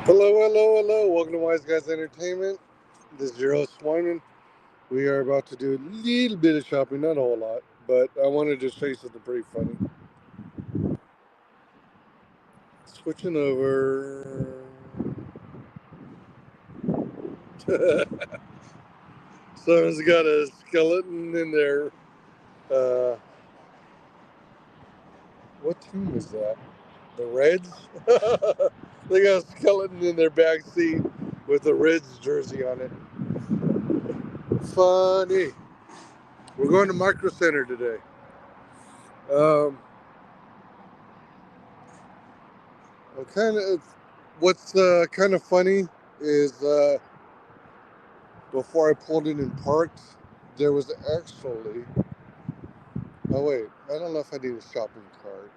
Hello, hello, hello. Welcome to Wise Guys Entertainment. This is your host, Wyman. We are about to do a little bit of shopping, not a whole lot, but I wanted to show you something pretty funny. Switching over. Someone's got a skeleton in their. Uh, what team is that? The Reds? They got a skeleton in their back seat with the Reds jersey on it. Funny. We're going to Micro Center today. Um, what's kind of funny is before I pulled in and parked, there was actually. Oh wait, I don't know if I need a shopping cart.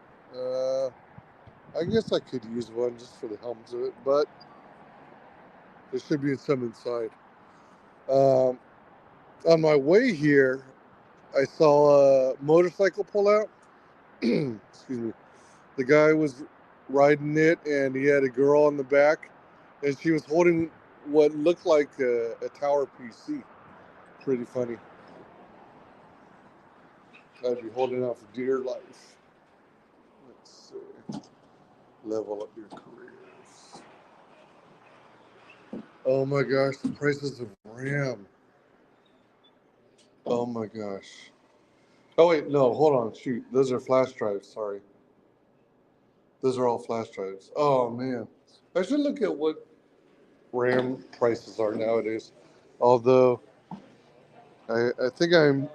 I guess I could use one just for the helms of it, but there should be some inside. Um, on my way here, I saw a motorcycle pull out. Excuse me. The guy was riding it, and he had a girl on the back, and she was holding what looked like a tower PC. Pretty funny. I'd be holding out for dear life. Let's see. Level up your careers. Oh my gosh, the prices of RAM. Oh my gosh. Oh wait, no, hold on. Shoot, those are flash drives. Sorry, those are all flash drives. Oh man, I should look at what RAM prices are nowadays. Although I think I'm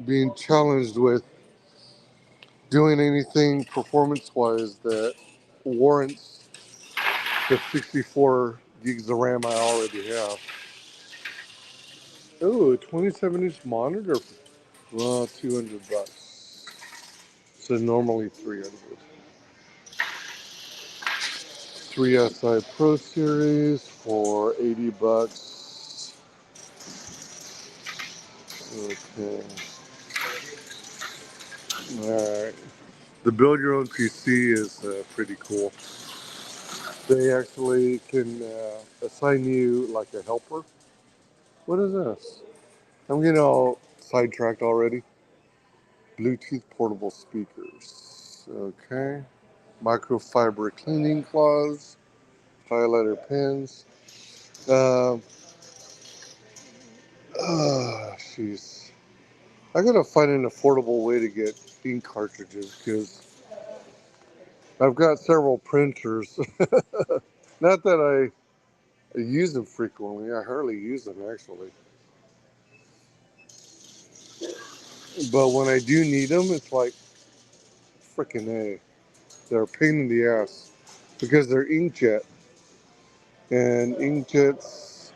being challenged with doing anything performance-wise that warrants the 64 gigs of RAM I already have. Ooh, a 27-inch monitor for 200 bucks. So normally 300. 3SI Pro Series for 80 bucks. Okay. All right. The build your own PC is pretty cool. They actually can assign you like a helper. What is this? I'm getting all sidetracked already. Bluetooth portable speakers. Okay. Microfiber cleaning cloths. Highlighter pens. Um, jeez. I gotta find an affordable way to get ink cartridges because I've got several printers. Not that I use them frequently. I hardly use them actually. But when I do need them, it's like freaking A. They're a pain in the ass because they're inkjet, and inkjets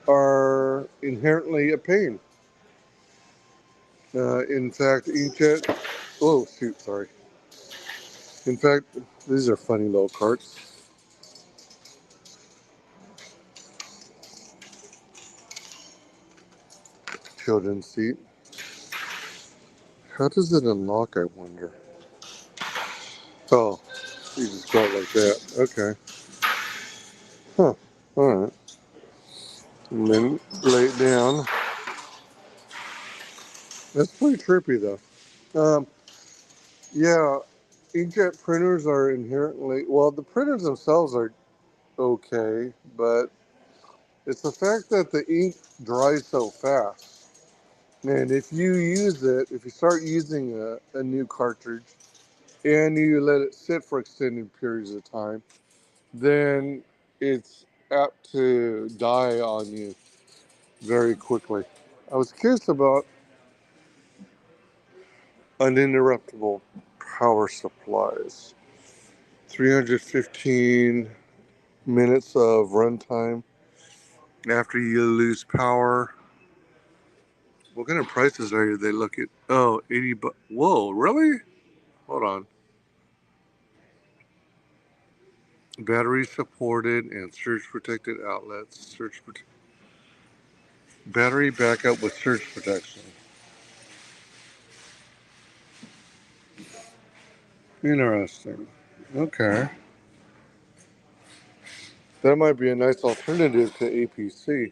are inherently a pain. In fact, inkjet. Oh shoot, sorry. In fact, these are funny little carts. Children's seat. How does it unlock, I wonder? Oh, you just go like that. Okay. Huh. Alright. And then lay it down. That's pretty trippy, though. Um, yeah, inkjet printers are inherently, well, the printers themselves are okay, but it's the fact that the ink dries so fast. And if you start using a new cartridge and you let it sit for extended periods of time, then it's apt to die on you very quickly. I was curious about uninterruptible power supplies. 315 minutes of runtime after you lose power. What kind of prices are they look at? Oh, 80 bucks. Whoa, really? Hold on. Battery supported and surge protected outlets. Battery backup with surge protection. Interesting. Okay. That might be a nice alternative to APC.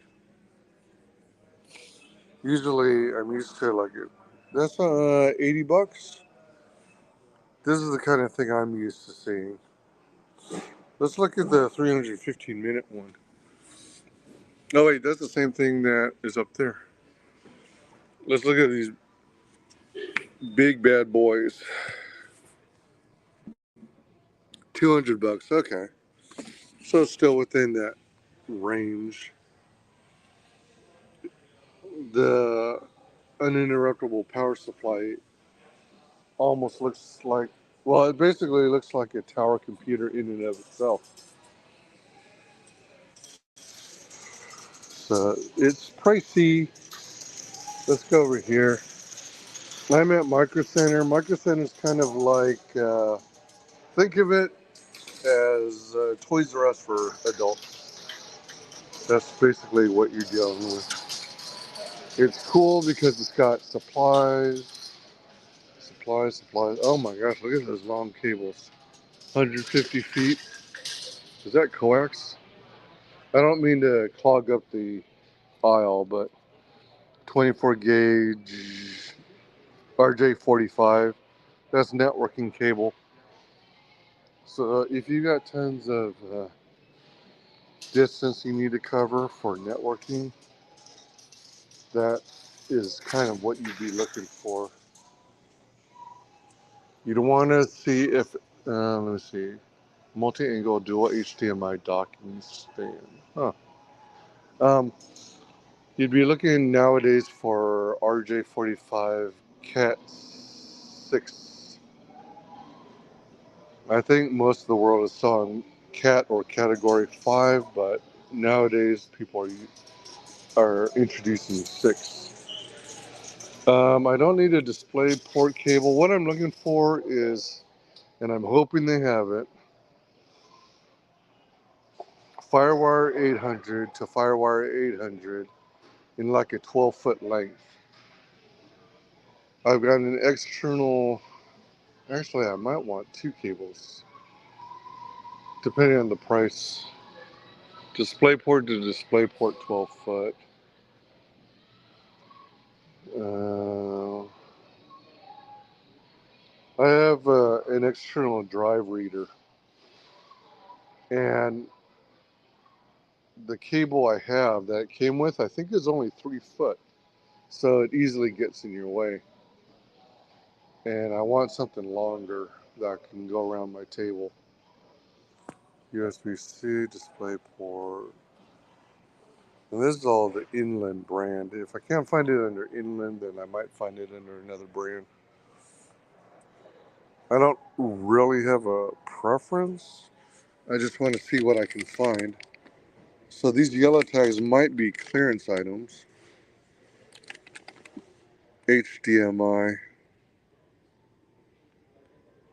Usually, I'm used to like it. That's $80. This is the kind of thing I'm used to seeing. Let's look at the 315-minute one. Oh wait, that's the same thing that is up there. Let's look at these big bad boys. $200. Okay, so it's still within that range. The uninterruptible power supply almost looks like, well, it basically looks like a tower computer in and of itself. So it's pricey. Let's go over here. I'm at Micro Center. Micro Center is kind of like, think of it as Toys R Us for adults. That's basically what you're dealing with. It's cool because it's got supplies. Oh my gosh, look at those long cables. 150 feet. Is that coax? I don't mean to clog up the aisle, but 24 gauge RJ45. That's networking cable. So if you got tons of distance you need to cover for networking, that is kind of what you'd be looking for. You'd want to see if, let me see, multi-angle dual HDMI docking stand. Huh. Um, you'd be looking nowadays for RJ45 Cat 6. I think most of the world is selling Cat or Category 5, but nowadays people are introducing 6. I don't need a display port cable. What I'm looking for is, and I'm hoping they have it, Firewire 800 to Firewire 800 in like a 12-foot length. I've got an external, actually I might want 2 cables, depending on the price. DisplayPort to DisplayPort 12 foot. I have an external drive reader, and the cable I have that it came with, I think, is only 3 foot, so it easily gets in your way. And I want something longer that can go around my table. USB-C, DisplayPort. And this is all the Inland brand. If I can't find it under Inland, then I might find it under another brand. I don't really have a preference. I just want to see what I can find. So these yellow tags might be clearance items. HDMI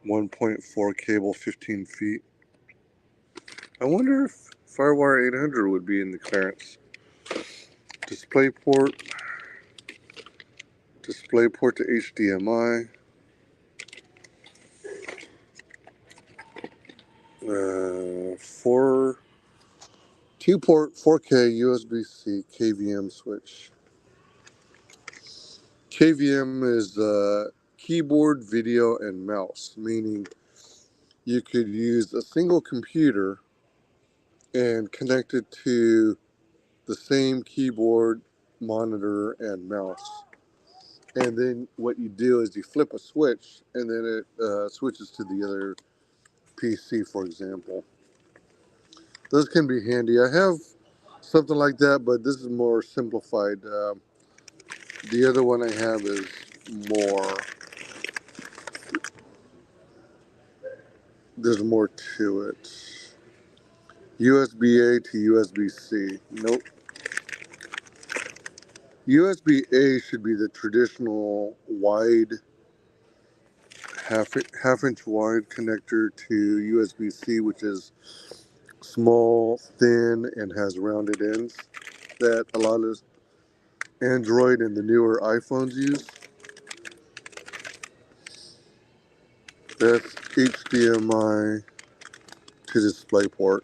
1.4 cable, 15 feet. I wonder if Firewire 800 would be in the clearance. DisplayPort to HDMI. 2-port 4K USB-C KVM switch. KVM is keyboard, video, and mouse, meaning you could use a single computer and connect it to the same keyboard, monitor, and mouse. And then what you do is you flip a switch, and then it switches to the other PC, for example. Those can be handy. I have something like that, but this is more simplified. The other one I have is more, there's more to it. USB-A to USB-C. Nope. USB-A should be the traditional wide, half inch wide connector to USB-C, which is small, thin, and has rounded ends that a lot of Android and the newer iPhones use. That's HDMI to DisplayPort.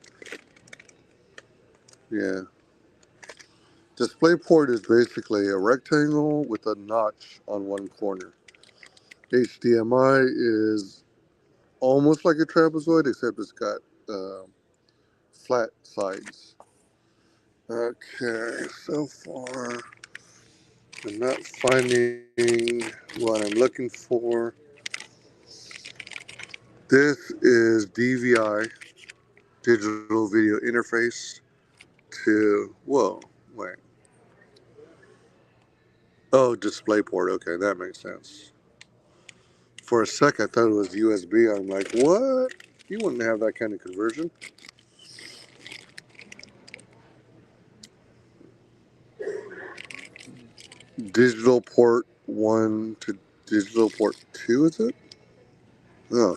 Yeah. DisplayPort is basically a rectangle with a notch on one corner. HDMI is almost like a trapezoid, except it's got flat sides. Okay, so far I'm not finding what I'm looking for. This is DVI, digital video interface, to, whoa, wait. Oh, DisplayPort. Okay, that makes sense. For a second, I thought it was USB. I'm like, what? You wouldn't have that kind of conversion. Digital port 1 to digital port 2, is it? Oh,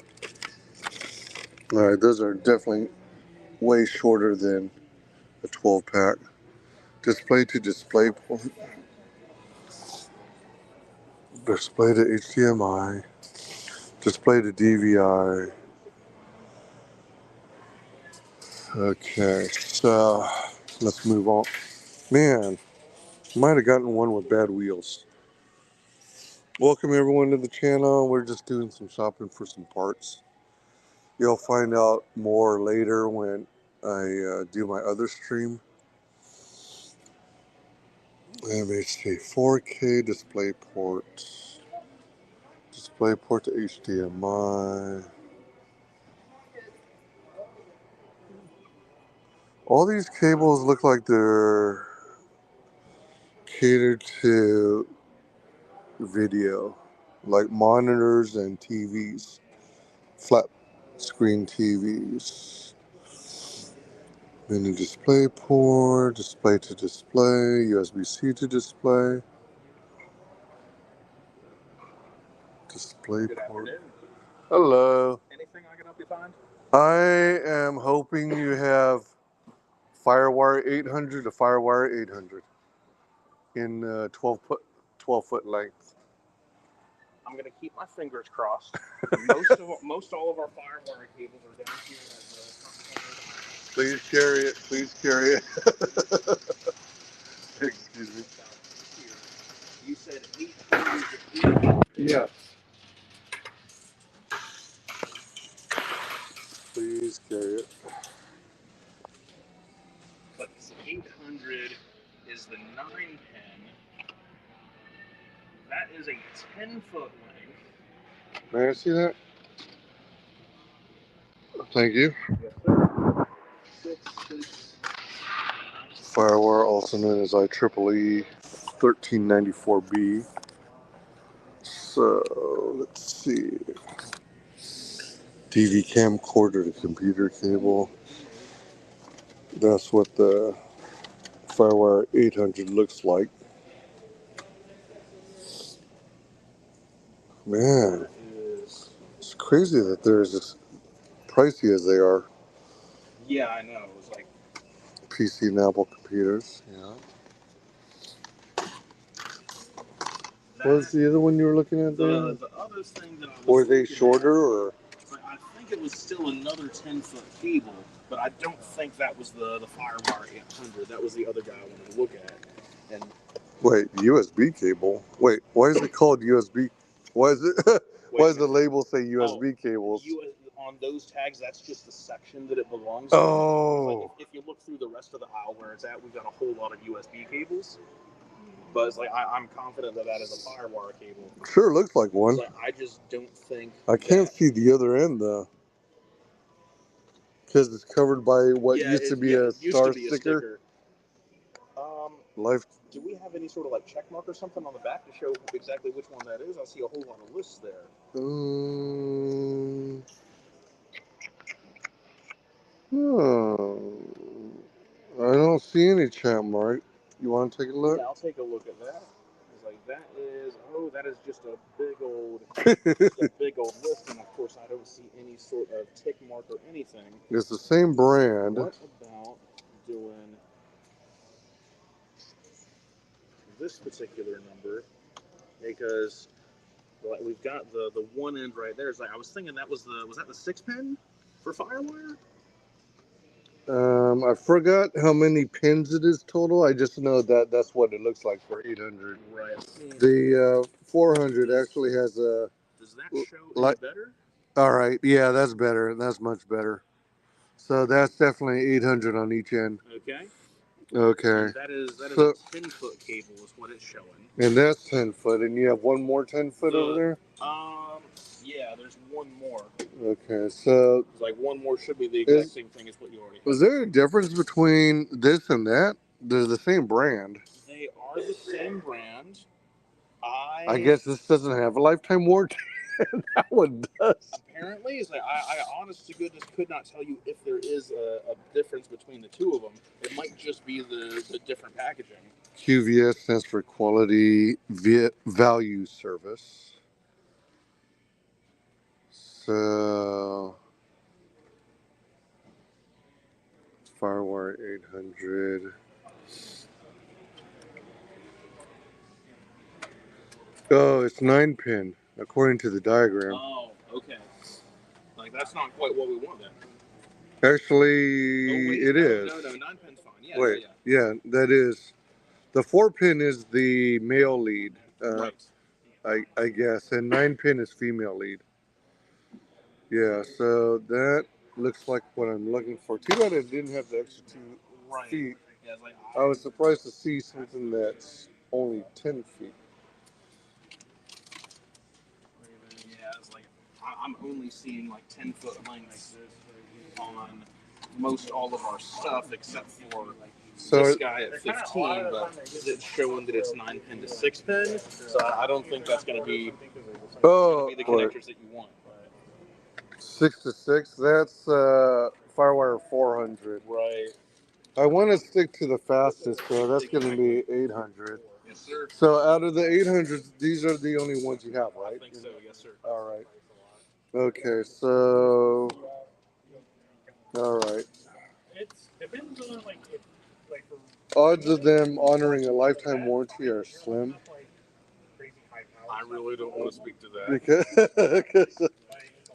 all right. Those are definitely way shorter than a 12 pack. Display to display port. Display to HDMI. Display to DVI. Okay, so let's move on. Man, might have gotten one with bad wheels. Welcome everyone to the channel. We're just doing some shopping for some parts. You'll find out more later when I do my other stream. MHD 4K display port to HDMI. All these cables look like they're catered to video, like monitors and TVs, flat screen TVs. Mini display port, display to display, USB-C to display, display port. Hello. Anything I can help you find? I am hoping you have Firewire 800 to Firewire 800 in 12 foot length. I'm gonna keep my fingers crossed. most all of our Firewire cables are down here at the. Please carry it. Please carry it. Excuse me. You said 800. Yeah. Please carry it. But 800 is the 9-pin. That is a 10-foot length. May I see that? Thank you. Yes, sir. 6. Firewire, also known as IEEE 1394B. So let's see. DV camcorder to computer cable. That's what the Firewire 800 looks like. Man, it's crazy that they're as pricey as they are. Yeah, I know. It was like PC and Apple computers. Yeah. What was the other one you were looking at there? The other thing that I was. Were they shorter or? I think it was still another 10-foot cable, but I don't think that was the Firewire 800. That was the other guy I wanted to look at. And wait, USB cable? Wait, why is it called USB? Why is it? Why does the label say USB cables? On those tags, that's just the section that it belongs to. Oh. Like if you look through the rest of the aisle where it's at, we've got a whole lot of USB cables. But it's like I'm confident that is a Firewire cable. Sure looks like one. Like, I just don't think. I can't see the other end though, because it's covered by what used to be a star sticker. Life. Do we have any sort of like check mark or something on the back to show exactly which one that is? I see a whole lot of lists there. Oh, I don't see any check mark. You want to take a look? Yeah, I'll take a look at that. It's like that is just a big old, list, and of course I don't see any sort of tick mark or anything. It's the same brand. What about doing this particular number? Because we've got the one end right there. It's like I was thinking that was that the 6-pin for Firewire? I forgot how many pins it is total. I just know that that's what it looks like for 800. Right. The 400 actually has a. Does that show any better? All right, yeah, that's better. That's much better. So that's definitely 800 on each end. Okay. Okay. And that is a 10-foot cable is what it's showing. And that's 10 foot, and you have one more 10 foot over there. Yeah, there's one more. Okay, so it's like one more should be the exact same thing as what you already have. Is there a difference between this and that? They're the same brand. They are the same brand. I guess this doesn't have a lifetime warranty. That one does. Apparently, it's like I honest to goodness could not tell you if there is a difference between the two of them. It might just be the different packaging. QVS stands for Quality Value Service. So, Firewire 800. Oh, it's 9-pin, according to the diagram. Oh, okay. Like, that's not quite what we want then. Actually, it is. No, 9-pin's fine. Yeah, wait, yeah, that is. The 4-pin is the male lead, right. I guess, and 9-pin is female lead. Yeah, so that looks like what I'm looking for. Too bad I didn't have the extra 2 feet. Yeah, it's like, I was surprised to see something that's only 10 feet. Yeah, it's like I'm only seeing like 10-foot lengths on most all of our stuff except for this guy at 15, but it's showing that it's 9-pin to 6-pin. So I don't think that's going to be the connectors that you want. 6 to 6. That's Firewire 400. Right. I want to stick to the fastest, so that's going to be 800. Yes, sir. So out of the 800s, these are the only ones you have, right? I think so. Yes, sir. All right. Okay, so all right. It depends on like Odds of them honoring a lifetime warranty are slim. I really don't want to speak to that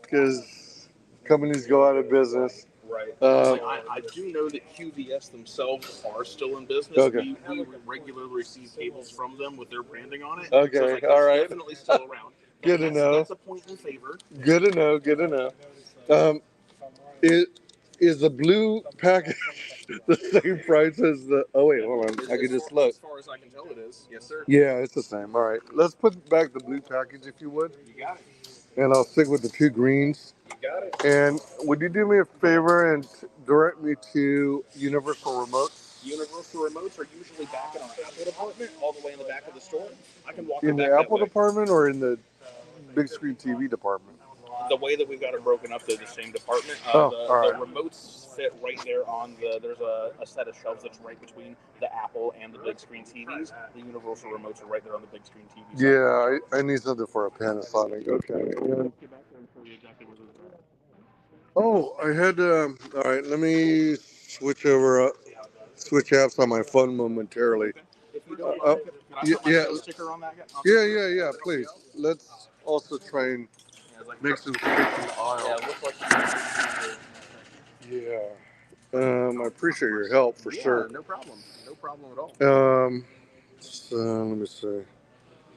because companies go out of business. Right. I do know that QVS themselves are still in business. Okay. We regularly receive cables from them with their branding on it. Okay, so it's like, all right. Definitely still around. Good to know. That's a point in favor. Good to know. Good to know. Is the blue package the same price as the? Oh wait, hold on. I can just look. As far as I can tell, it is. Yes, sir. Yeah, it's the same. All right, let's put back the blue package if you would. You got it. And I'll stick with the 2 greens. You got it. And would you do me a favor and direct me to Universal Remotes? Universal Remotes are usually back in our Apple department, all the way in the back of the store. I can walk in the Apple department or in the big screen TV department? The way that we've got it broken up, they're the same department. All the remotes fit right there on there's a set of shelves that's right between the Apple and the big screen TVs. The Universal remotes are right there on the big screen TVs. Yeah, I need something for a Panasonic. Okay. Yeah. Oh, I had all right, let me switch apps on my phone momentarily. If you don't mind, can I put my sticker on that? Yeah, please. Let's also try and make some space in the aisle. Yeah, it looks like Yeah. I appreciate your help for sure. No problem. No problem at all. So let me see.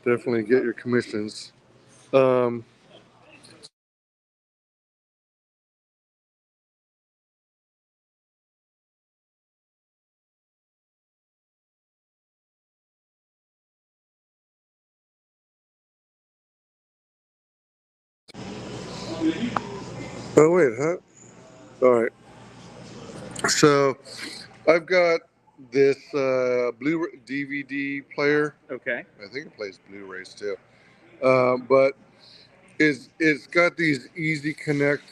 Definitely get your commissions. Oh wait, huh? All right. So I've got this Blu DVD player. Okay. I think it plays Blu-rays too. But it's got these Easy Connect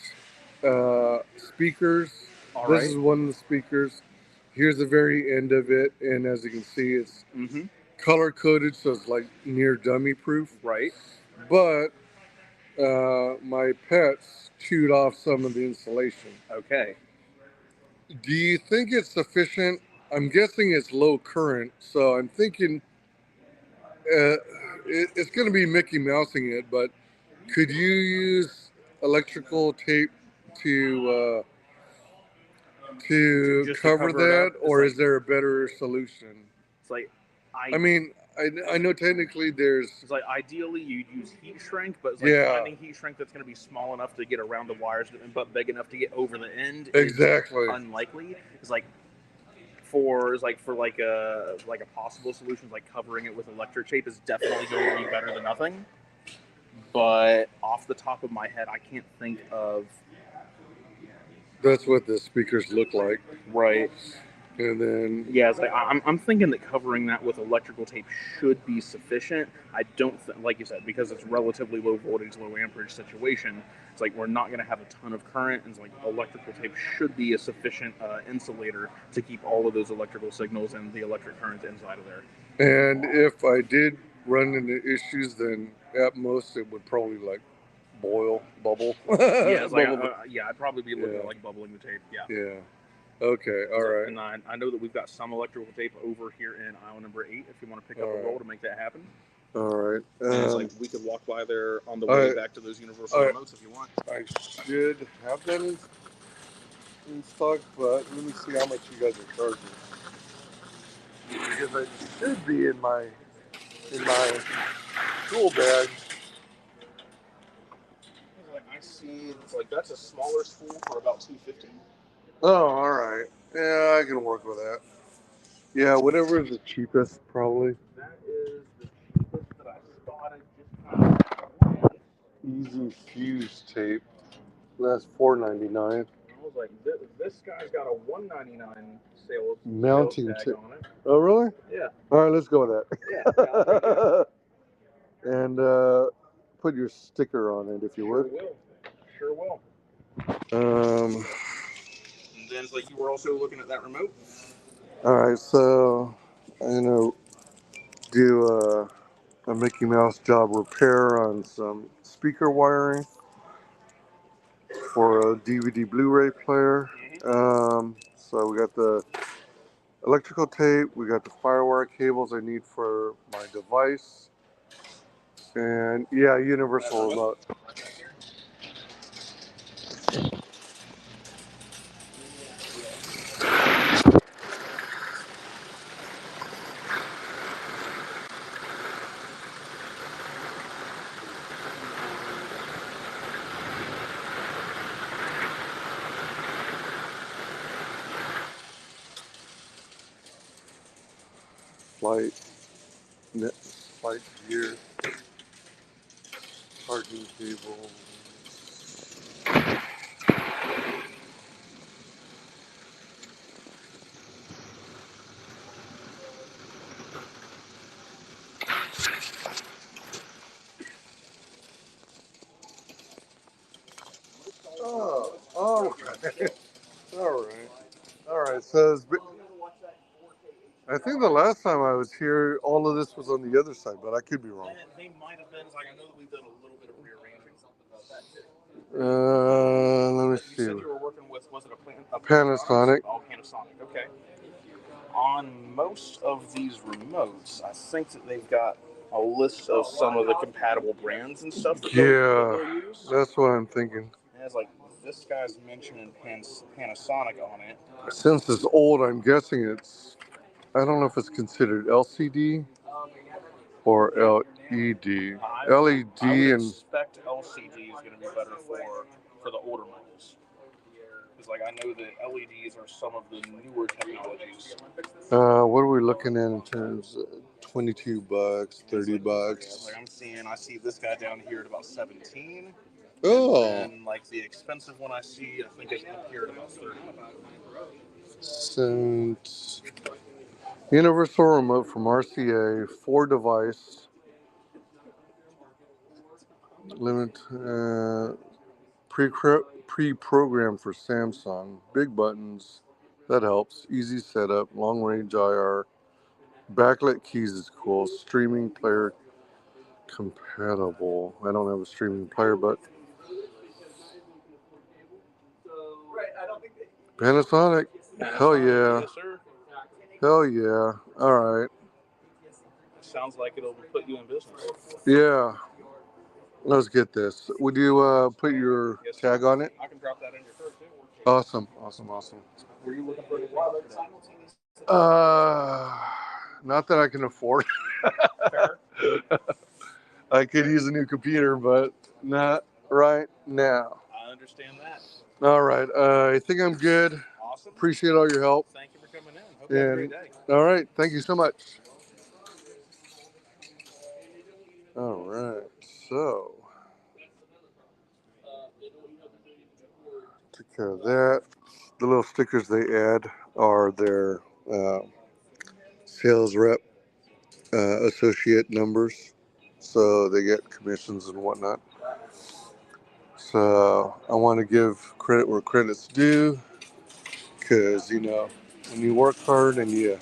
speakers. All this right. is one of the speakers. Here's the very end of it, and as you can see, it's color coded, so it's like near dummy proof. Right. But my pets chewed off some of the insulation. Okay. Do you think it's sufficient? I'm guessing it's low current, so I'm thinking it's going to be Mickey Mousing it, but could you use electrical tape to to Just to cover cover it that, up, it's or like- is there a better solution? It's like I mean, I know technically there's. It's like ideally you'd use heat shrink, but it's like Yeah. finding heat shrink that's going to be small enough to get around the wires, but big enough to get over the end. Exactly. Is unlikely. It's like for a possible solution, like covering it with electric tape is definitely going to be better than nothing. But off the top of my head, I can't think of. That's what the speakers look like. Right. And then Yeah, it's like I'm thinking that covering that with electrical tape should be sufficient. I don't like you said, because it's relatively low voltage, low amperage situation. It's like we're not going to have a ton of current, and it's like electrical tape should be a sufficient insulator to keep all of those electrical signals and the electric current inside of there. And if I did run into issues, then at most it would probably like bubble. Yeah, it's like, Bubble. I'd probably be looking at like bubbling the tape. Yeah. Yeah. Okay. All right. And I know that we've got some electrical tape over here in aisle number 8. If you want to pick up a roll to make that happen. All right. And it's like we could walk by there on the way back to those universal remotes if you want. I should have that in stock, but let me see how much you guys are charging. Because it should be in my tool bag. I see it's like that's a smaller spool for about $250. Oh, all right. Yeah, I can work with that. Yeah, whatever is the cheapest, probably. That is the cheapest that I spotted. Easy fuse tape. That's $4.99. I was like, this guy's got a $1.99 sales Mounting tag tape. on it. Oh, really? Yeah. All right, let's go with that. Yeah. And put your sticker on it if you would. Sure will. Um. And then it's like you were also looking at that remote. All right, so I'm gonna do a Mickey Mouse job repair on some speaker wiring for a DVD Blu-ray player. So we got the electrical tape, we got the firewire cables I need for my device, and yeah, universal remote. Flight gear, charging cable. Oh, all right. All right. So I think the last time I was here, all of this was on the other side, but I could be wrong. They might have been. Like I know that we've done a little bit of rearranging. Let me You see. said you were working with, was it a Panasonic. Oh, Panasonic. Okay. On most of these remotes, I think that they've got a list of some of the compatible brands and stuff that they'll use. That's what I'm thinking. And it's like this guy's mentioning Panasonic on it. Since it's old, I'm guessing it's. I don't know if it's considered LCD or LED. I LED would and expect LCD is going to be better for the older models. Because like I know that LEDs are some of the newer technologies. what are we looking at in terms of $22, $30? Like I see this guy down here at about 17. Oh. And like the expensive one I see, I think is up here at about 30. Since universal remote from RCA, 4 device, limit, pre-programmed for Samsung, big buttons, that helps, easy setup, long range IR, backlit keys is cool, streaming player compatible. I don't have a streaming player, but Panasonic, hell yeah. Yes, sir. Hell yeah. All right. Sounds like it'll put you in business. Yeah. Let's get this. Would you put your tag on it? I can drop that in your cart too. Awesome. Were you looking for anything else today? Not that I can afford. Fair. I could use a new computer, but not right now. I understand that. All right. I think I'm good. Awesome. Appreciate all your help. Thank you for coming in. Hope you have a great day. All right. Thank you so much. All right. So, took care of that. The little stickers they add are their sales rep associate numbers. So they get commissions and whatnot. So I want to give credit where credit's due, because when you work hard and you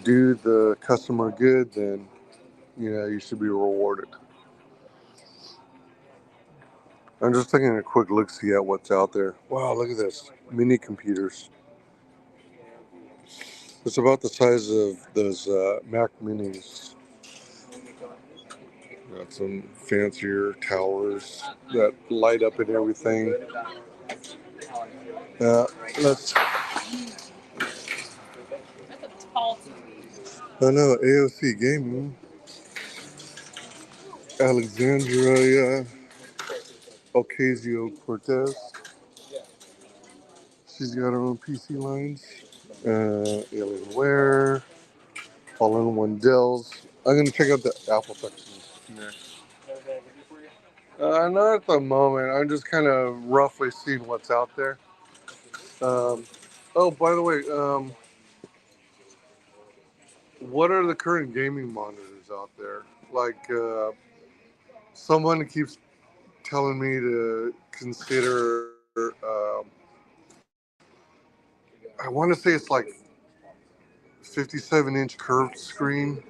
do the customer good, then you should be rewarded. I'm just taking a quick look see at what's out there. Wow, look at this mini computers. It's about the size of those Mac Minis. Got some fancier towers that light up and everything. Let's. I know, AOC Gaming. Alexandria Ocasio-Cortez. She's got her own PC lines. Alienware. All-in-one Dells. I'm going to check out the Apple section next. Not at the moment. I'm just kind of roughly seeing what's out there. Oh, by the way, what are the current gaming monitors out there? Like, someone keeps telling me to consider, I want to say it's like 57-inch curved screen.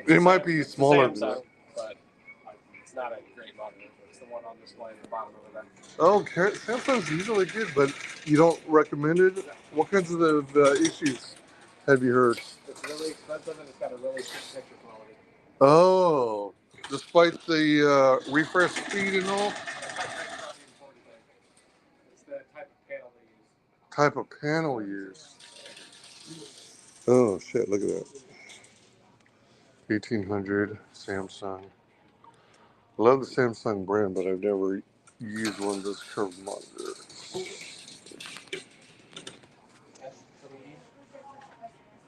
It might be smaller than that. But it's not a great monitor. It's the one on display at the bottom of that. Oh, Samsung's usually good, but you don't recommend it? What kinds of issues have you heard? It's really expensive and it's got a really cheap picture quality. Oh, despite the refresh speed and all? It's the type of panel they use. Type of panel used. Oh, shit, look at that. 1800 Samsung. I love the Samsung brand, but I've never used one of those curved monitors. That's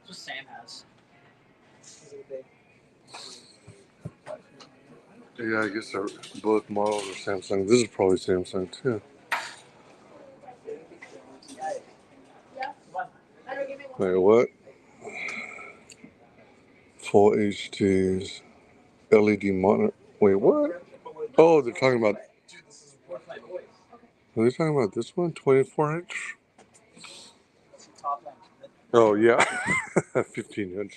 what Sam has. Yeah, I guess both models are Samsung. This is probably Samsung too. Wait, what? Full HD LED monitor. Wait, what? Oh, they're talking about. Are they talking about this one? 24-inch? Oh, yeah. 1500.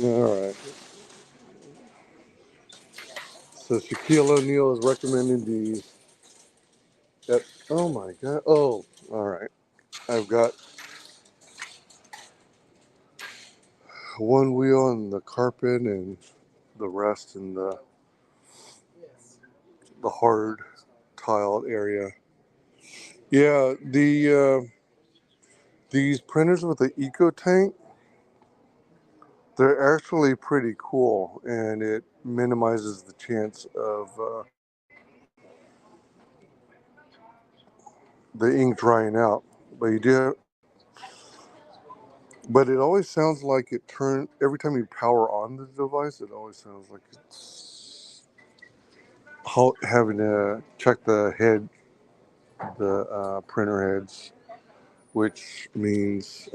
All right. So Shaquille O'Neal is recommending that. Oh my God. Oh, all right. I've got one wheel on the carpet and the rest in the hard tiled area. Yeah, these printers with the Eco Tank, they're actually pretty cool, and it minimizes the chance of the ink drying out. But it always sounds like it turns every time you power on the device. It always sounds like it's having to check the printer heads, which means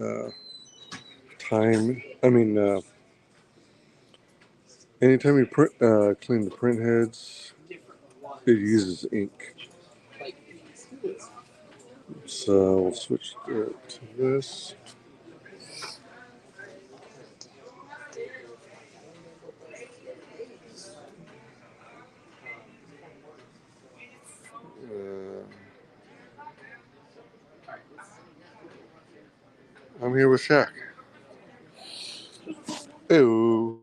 time. I mean, anytime you clean the print heads, it uses ink. So we'll switch to this. I'm here with Shaq. Ew.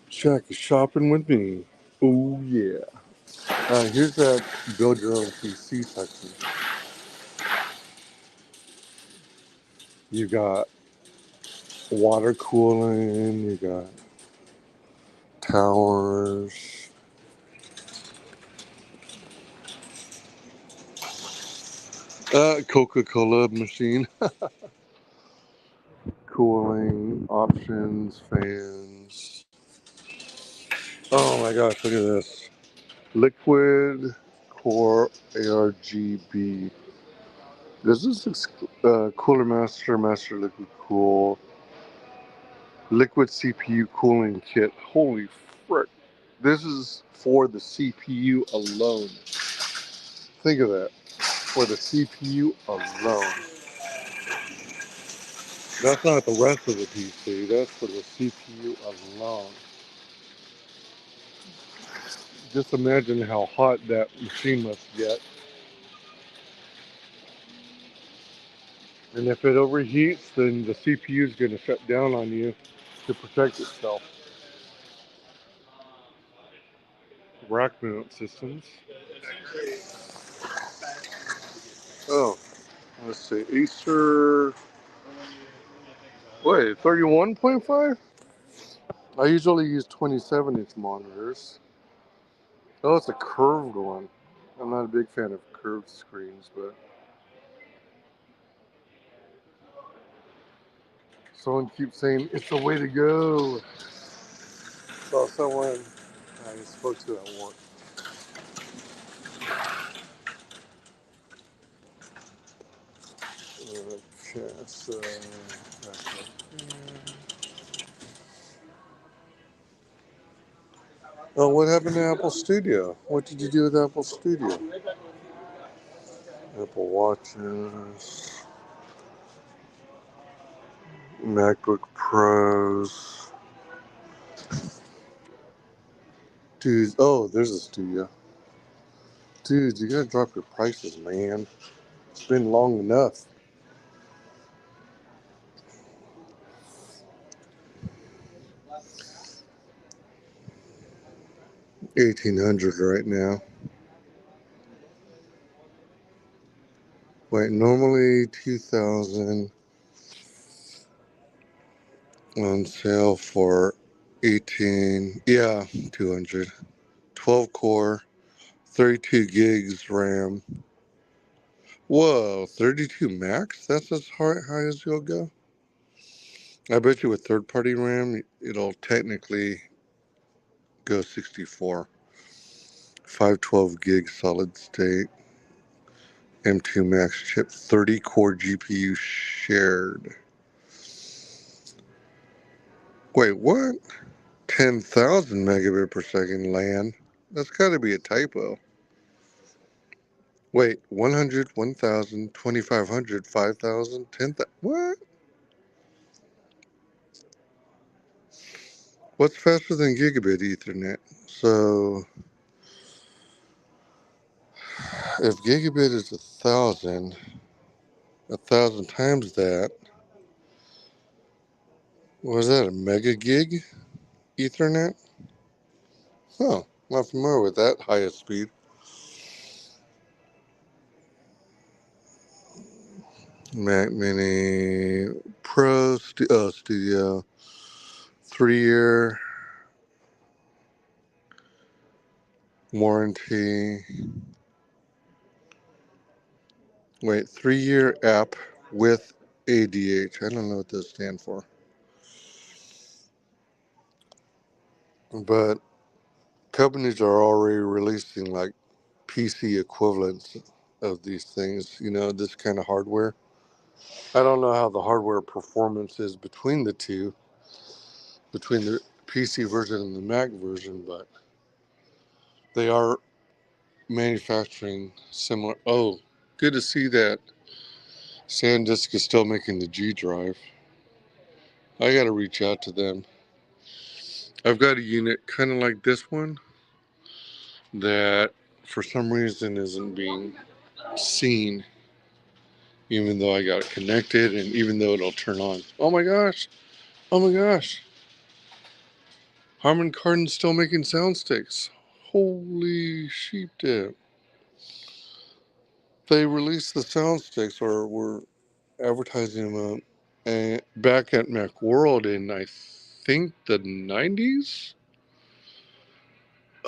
Shaq is shopping with me. Oh yeah. Here's that build your own PC section. You got water cooling, you got towers, Coca-Cola machine, cooling, options, fans. Oh my gosh, look at this. Liquid Core ARGB. This is Cooler Master, Master Liquid Cool, Liquid CPU Cooling Kit. Holy frick. This is for the CPU alone. Think of that. For the CPU alone. That's not the rest of the PC. That's for the CPU alone. Just imagine how hot that machine must get. And if it overheats, then the CPU is going to shut down on you to protect itself. Rack mount systems. Oh, let's see. Acer. Wait, 31.5? I usually use 27-inch monitors. Oh, it's a curved one. I'm not a big fan of curved screens, but someone keeps saying it's the way to go. Saw someone I spoke to at work. Okay, so oh, what happened to Apple Studio? What did you do with Apple Studio? Apple Watches, MacBook Pros. Dude, oh, there's a Studio. Dude, you gotta drop your prices, man. It's been long enough. $1,800 right now. Wait, normally 2,000 on sale for 18. Yeah, 200. 12 core, 32 gigs RAM. Whoa, 32 max? That's as high as you'll go? I bet you with third party RAM, it'll technically go 64. 512 gig solid state. M2 Max chip, 30 core GPU shared. Wait, what? 10,000 megabit per second LAN? That's gotta be a typo. Wait, 100, 1,000, 2,500, 5,000, 10,000. What? What's faster than gigabit Ethernet? So, if gigabit is 1,000 times that, was that a mega gig Ethernet? Huh, not familiar with that highest speed. Mac Mini Pro Studio 3-year warranty. Wait, 3-year app with ADH. I don't know what those stand for. But companies are already releasing like PC equivalents of these things, this kind of hardware. I don't know how the hardware performance is between the two, between the PC version and the Mac version, but they are manufacturing similar. Oh, good to see that SanDisk is still making the G drive. I got to reach out to them. I've got a unit kind of like this one that for some reason isn't being seen, even though I got it connected and even though it'll turn on. Oh my gosh. Oh my gosh. Harman Kardon's still making sound sticks. Holy sheep dip. They released the sound sticks, or were advertising them back at Macworld in, I think, the 90s?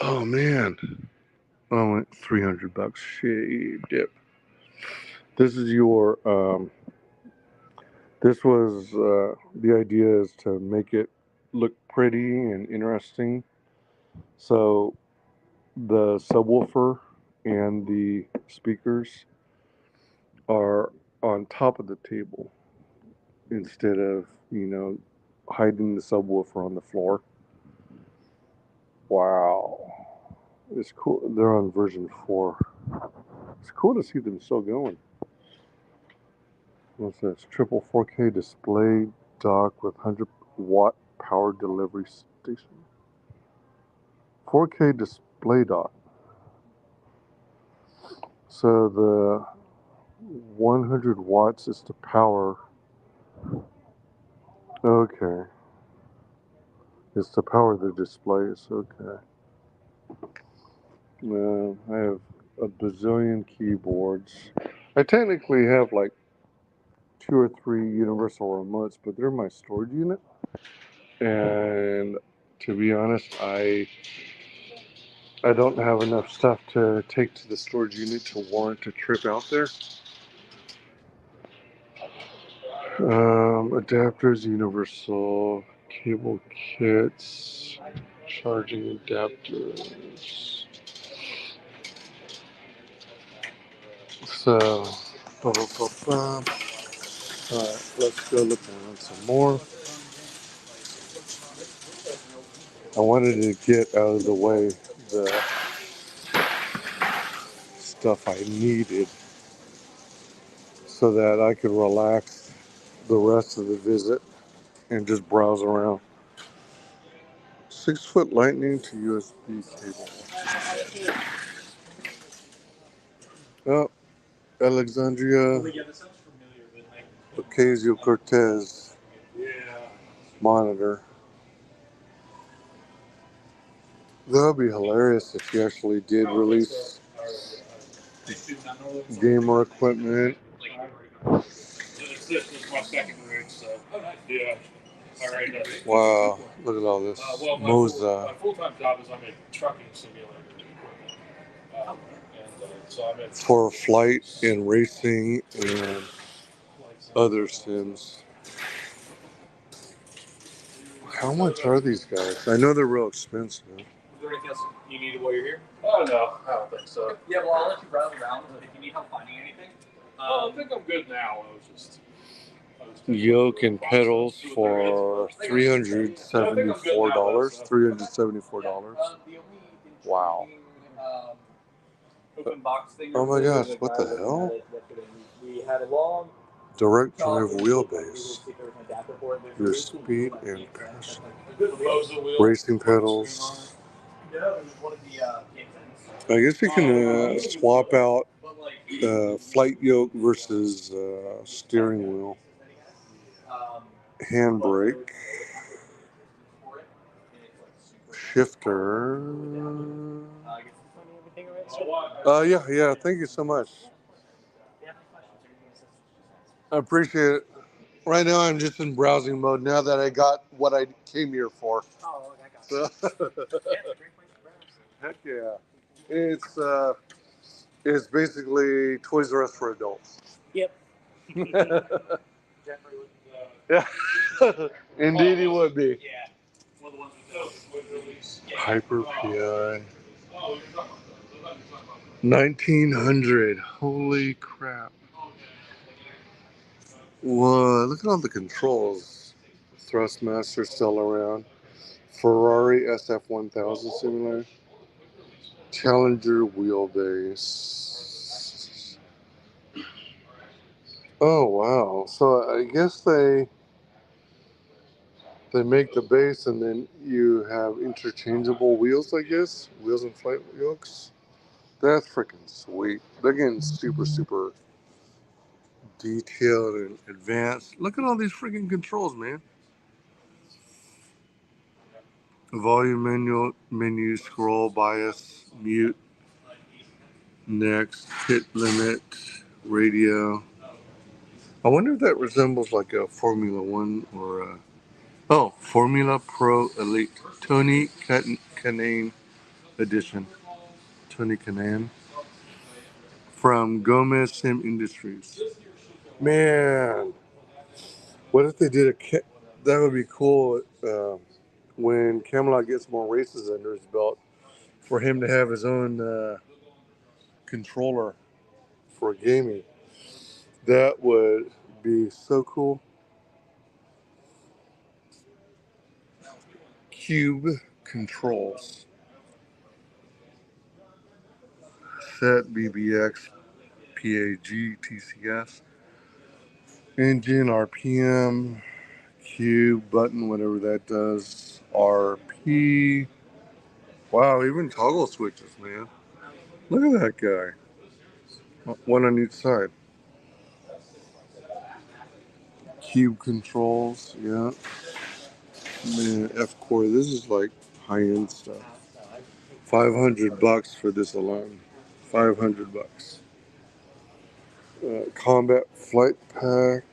Oh man. Oh, $300. Sheep dip. This is your, this was, the idea is to make it look pretty and interesting. So the subwoofer and the speakers are on top of the table instead of, hiding the subwoofer on the floor. Wow. It's cool. They're on version 4. It's cool to see them still going. What's this? Triple 4K display dock with 100-watt power delivery station. 4K display dock. So the 100 watts is to power. Okay. It's to power the displays. Okay. I have a bazillion keyboards. I technically have like 2 or 3 universal remotes, but they're my storage unit. And to be honest, I don't have enough stuff to take to the storage unit to warrant a trip out there. Adapters, universal cable kits, charging adapters. So, alright, let's go look around some more. I wanted to get out of the way the stuff I needed so that I could relax the rest of the visit and just browse around. 6-foot lightning to USB cable. Oh, Alexandria Ocasio-Cortez monitor. That would be hilarious if you actually did release gamer equipment. Wow, look at all this. Moza. My full-time job is I'm a trucking simulator equipment. For flight and racing and other sims. How much are these guys? I know they're real expensive. Is there anything else you needed while you're here? Oh, no, I don't think so. Yeah, well, I'll let you browse around if you need help finding anything. I think I'm good now. I was just Yoke and pedals for $374. Wow. Oh my gosh, what the hell? Direct drive wheelbase. Your speed and passion. Racing pedals. I guess you can swap out flight yoke versus steering wheel. Handbrake. Shifter. Yeah, thank you so much. I appreciate it. Right now I'm just in browsing mode now that I got what I came here for. Oh, I got you. So, heck yeah. It's basically Toys R Us for adults. Yep. Yeah. Indeed, he would be. Yeah. One of the ones with release. Hyper PI. 1900. Holy crap. Whoa, look at all the controls. Thrustmaster still around. Ferrari SF1000 simulator. Challenger wheelbase. Oh wow. So I guess they make the base and then you have interchangeable wheels, I guess. Wheels and flight yokes. That's freaking sweet. They're getting super, super detailed and advanced. Look at all these freaking controls, man. Volume menu, scroll, bias, mute, next, hit limit, radio. I wonder if that resembles like a Formula One or a, oh, Formula Pro Elite. Tony Kanaan edition. Tony Kanaan from Gomez Sim Industries. Man, what if they did that would be cool when Camelot gets more races under his belt for him to have his own controller for gaming. That would be so cool. Cube controls. Set BBX PAG TCS. Engine RPM. Cube button, whatever that does. RP. Wow, even toggle switches, man. Look at that guy. One on each side. Cube controls, yeah. Man, F Core. This is like high-end stuff. $500 for this alone. $500. Combat flight pack.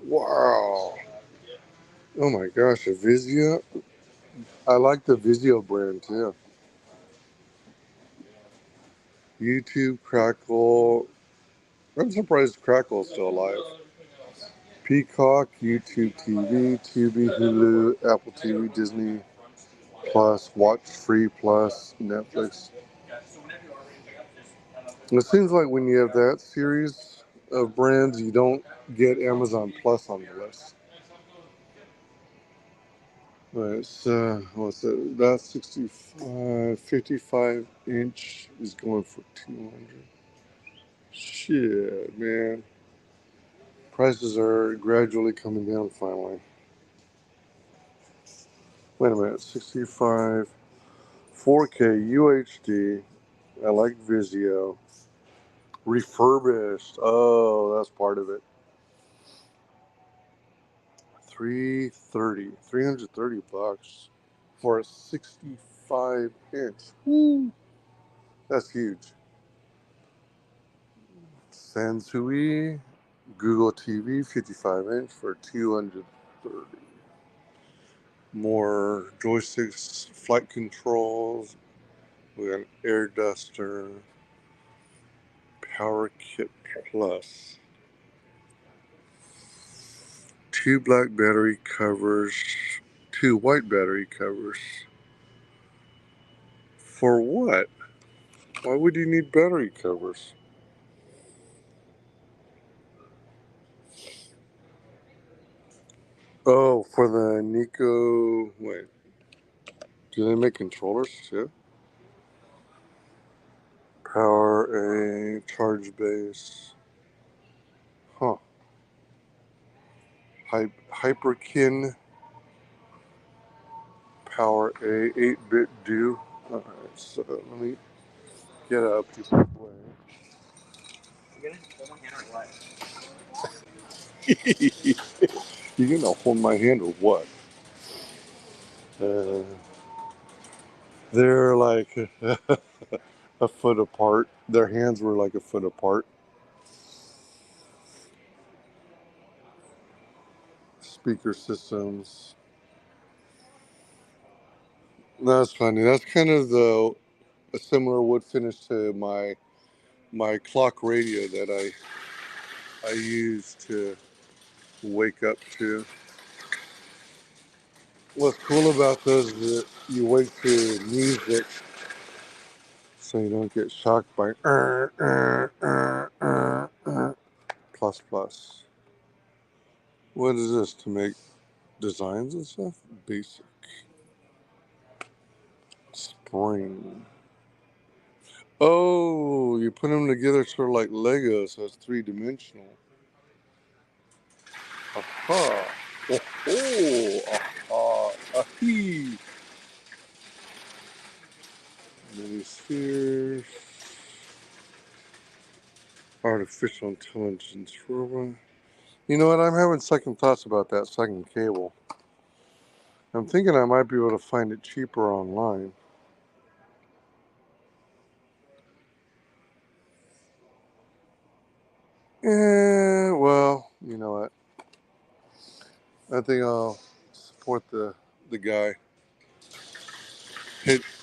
Wow. Oh my gosh, a Vizio. I like the Vizio brand too. YouTube, Crackle. I'm surprised Crackle's still alive. Peacock, YouTube TV, Tubi, Hulu, Apple TV, Disney Plus, Watch Free Plus, Netflix. It seems like when you have that series of brands, you don't get Amazon Plus on the list. Right, so what's it? That 65, 55 inch is going for 200. Shit, man. Prices are gradually coming down finally. Wait a minute, 65, 4K UHD. I like Vizio. Refurbished. Oh, that's part of it. 330 bucks for a 65 inch. Woo. That's huge. Sansui Google TV 55 inch for 230. More joysticks, flight controls. We got an air duster. Power Kit Plus. 2 black battery covers. 2 white battery covers. For what? Why would you need battery covers? Oh, for the Nico. Wait. Do they make controllers too? Power A, charge base. Huh. Hyperkin Power A, 8-bit do. Alright, so let me get up. You gonna hold my hand or what? You're gonna hold my hand or what? They're like a foot apart. Their hands were like a foot apart. Speaker systems. That's funny. That's kind of a similar wood finish to my clock radio that I use to wake up to. What's cool about those is that you wake to music so you don't get shocked by plus plus. What is this, to make designs and stuff? Basic. Spring. Oh, you put them together sort of like Lego, so it's 3-dimensional. Aha. Oh, Ahee. Many spheres. Artificial intelligence robot. You know what? I'm having second thoughts about that second cable. I'm thinking I might be able to find it cheaper online. Well, you know what? I think I'll support the guy.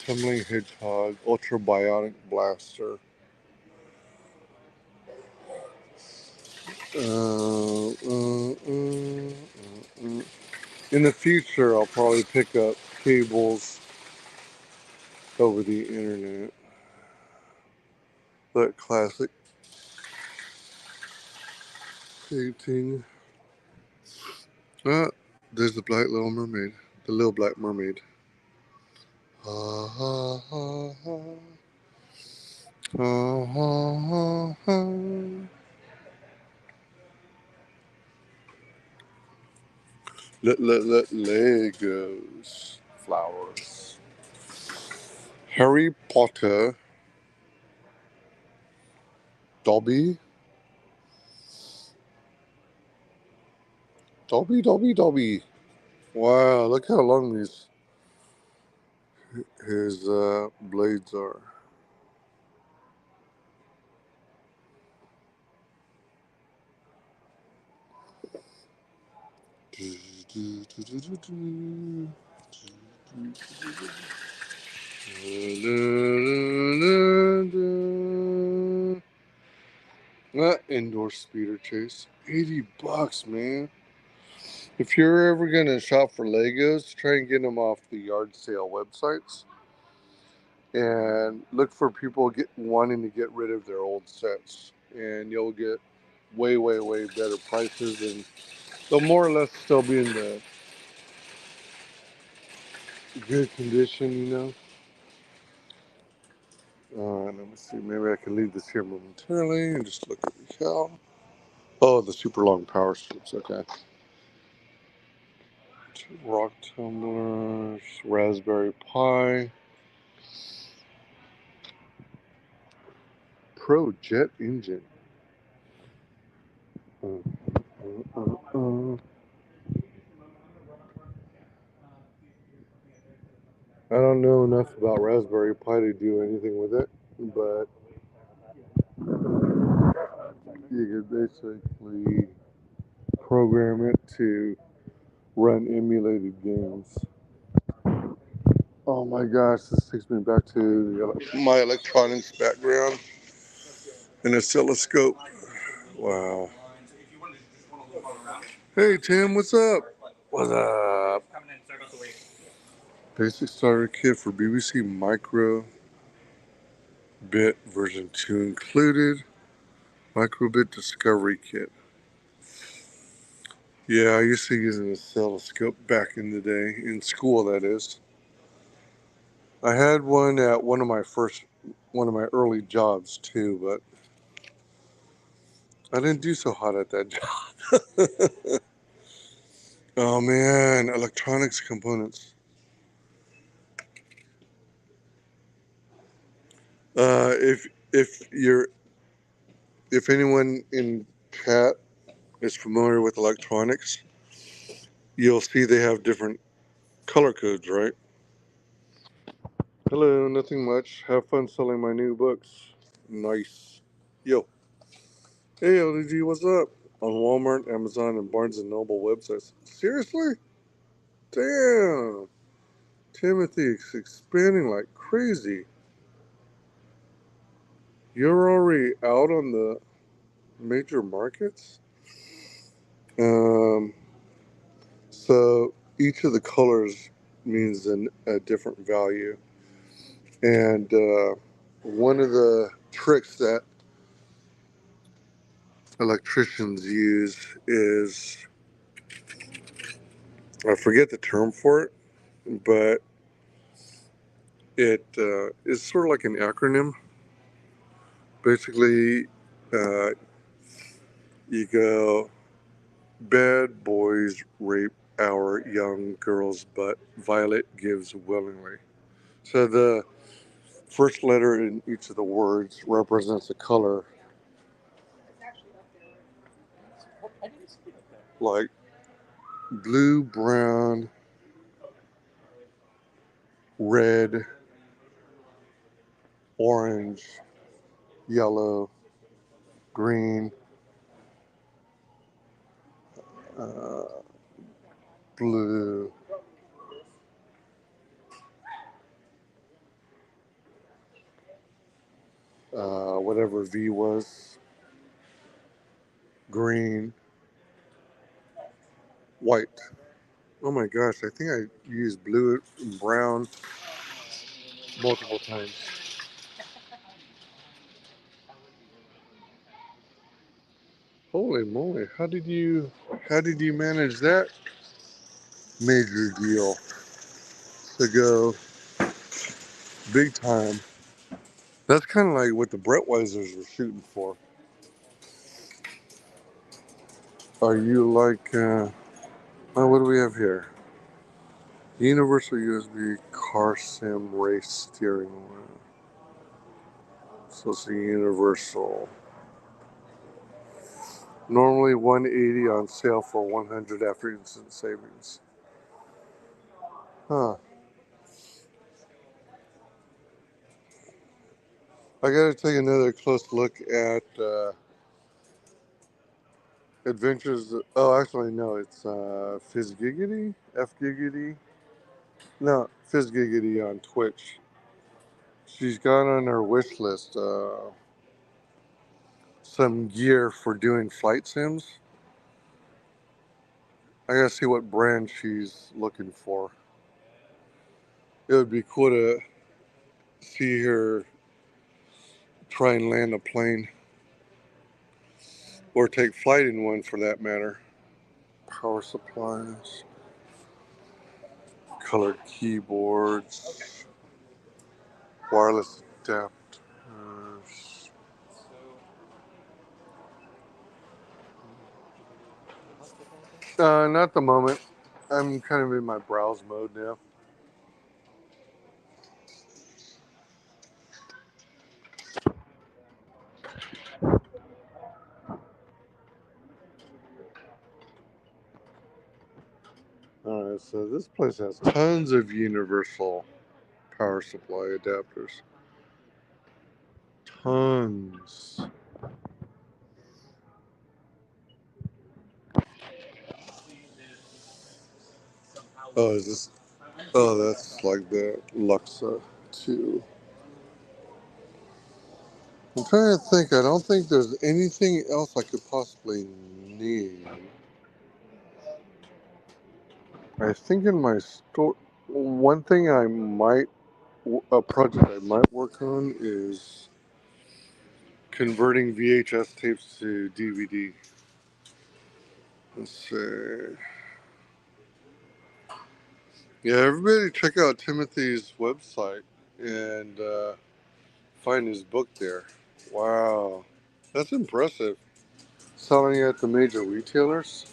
Tumbling Hedgehog, Ultrabiotic Blaster. In the future, I'll probably pick up cables over the internet. That classic painting. Ah, there's the Black Little Mermaid. The Little Black Mermaid. Ha ha ha ha. Ha ha ha ha. Legos. Flowers. Harry Potter. Dobby. Dobby. Wow, look how long his blades are. Indoor speeder chase. $80, man. If you're ever gonna shop for Legos, try and get them off the yard sale websites. And look for people wanting to get rid of their old sets. And you'll get way better prices, and they'll more or less still be in the good condition, you know. Let me see. Maybe I can leave this here momentarily and just look at the cow. Oh, the super long power strips. Okay. Rock tumblers, Raspberry Pi, Pro Jet engine. I don't know enough about Raspberry Pi to do anything with it, but you could basically program it to run emulated games. Oh my gosh, this takes me back to my electronics background. An oscilloscope. Wow. Hey Tim, what's up? What's up? Basic starter kit for BBC Micro Bit version 2 included. Microbit discovery kit. Yeah, I used to use an oscilloscope back in the day, in school that is. I had one at one of my early jobs too, but I didn't do so hot at that job. Oh man, electronics components. Uh, if if anyone in chat is familiar with electronics, you'll see they have different color codes, right? Hello, nothing much. Have fun selling my new books. Nice. Yo. Hey, LDG, what's up? On Walmart, Amazon, and Barnes & Noble websites. Seriously? Damn. Timothy is expanding like crazy. You're already out on the major markets? So each of the colors means a different value. And one of the tricks that electricians use is, I forget the term for it, but it is sort of like an acronym. Basically, you go bad boys rape our young girl's butt. Violet gives willingly. So the first letter in each of the words represents a color, like blue, brown, red, orange, yellow, green, uh, blue, whatever V was, green, white. Oh my gosh, I think I used blue and brown multiple times. Holy moly, how did you manage that major deal to go big time? That's kind of like what the Brettweisers were shooting for. Are you like, oh, what do we have here? Universal USB car sim race steering wheel. So it's a universal. Normally 180 on sale for 100 after instant savings. Huh. I gotta take another close look at Adventures. Oh, actually, no, it's Fizzgiggity? F-Giggity? No, Fizzgiggity on Twitch. She's got on her wish list some gear for doing flight sims. I gotta see what brand she's looking for. It would be cool to see her try and land a plane or take flight in one for that matter. Power supplies, colored keyboards, wireless adapters. Not at the moment. I'm kind of in my browse mode now. Alright, so this place has tons of universal power supply adapters. Tons. Oh, is this? Oh, that's like the Luxa 2. I'm trying to think. I don't think there's anything else I could possibly need. I think in my store, one thing I might, a project I might work on is converting VHS tapes to DVD. Let's see. Yeah, everybody check out Timothy's website and find his book there. Wow, that's impressive. Selling at the major retailers.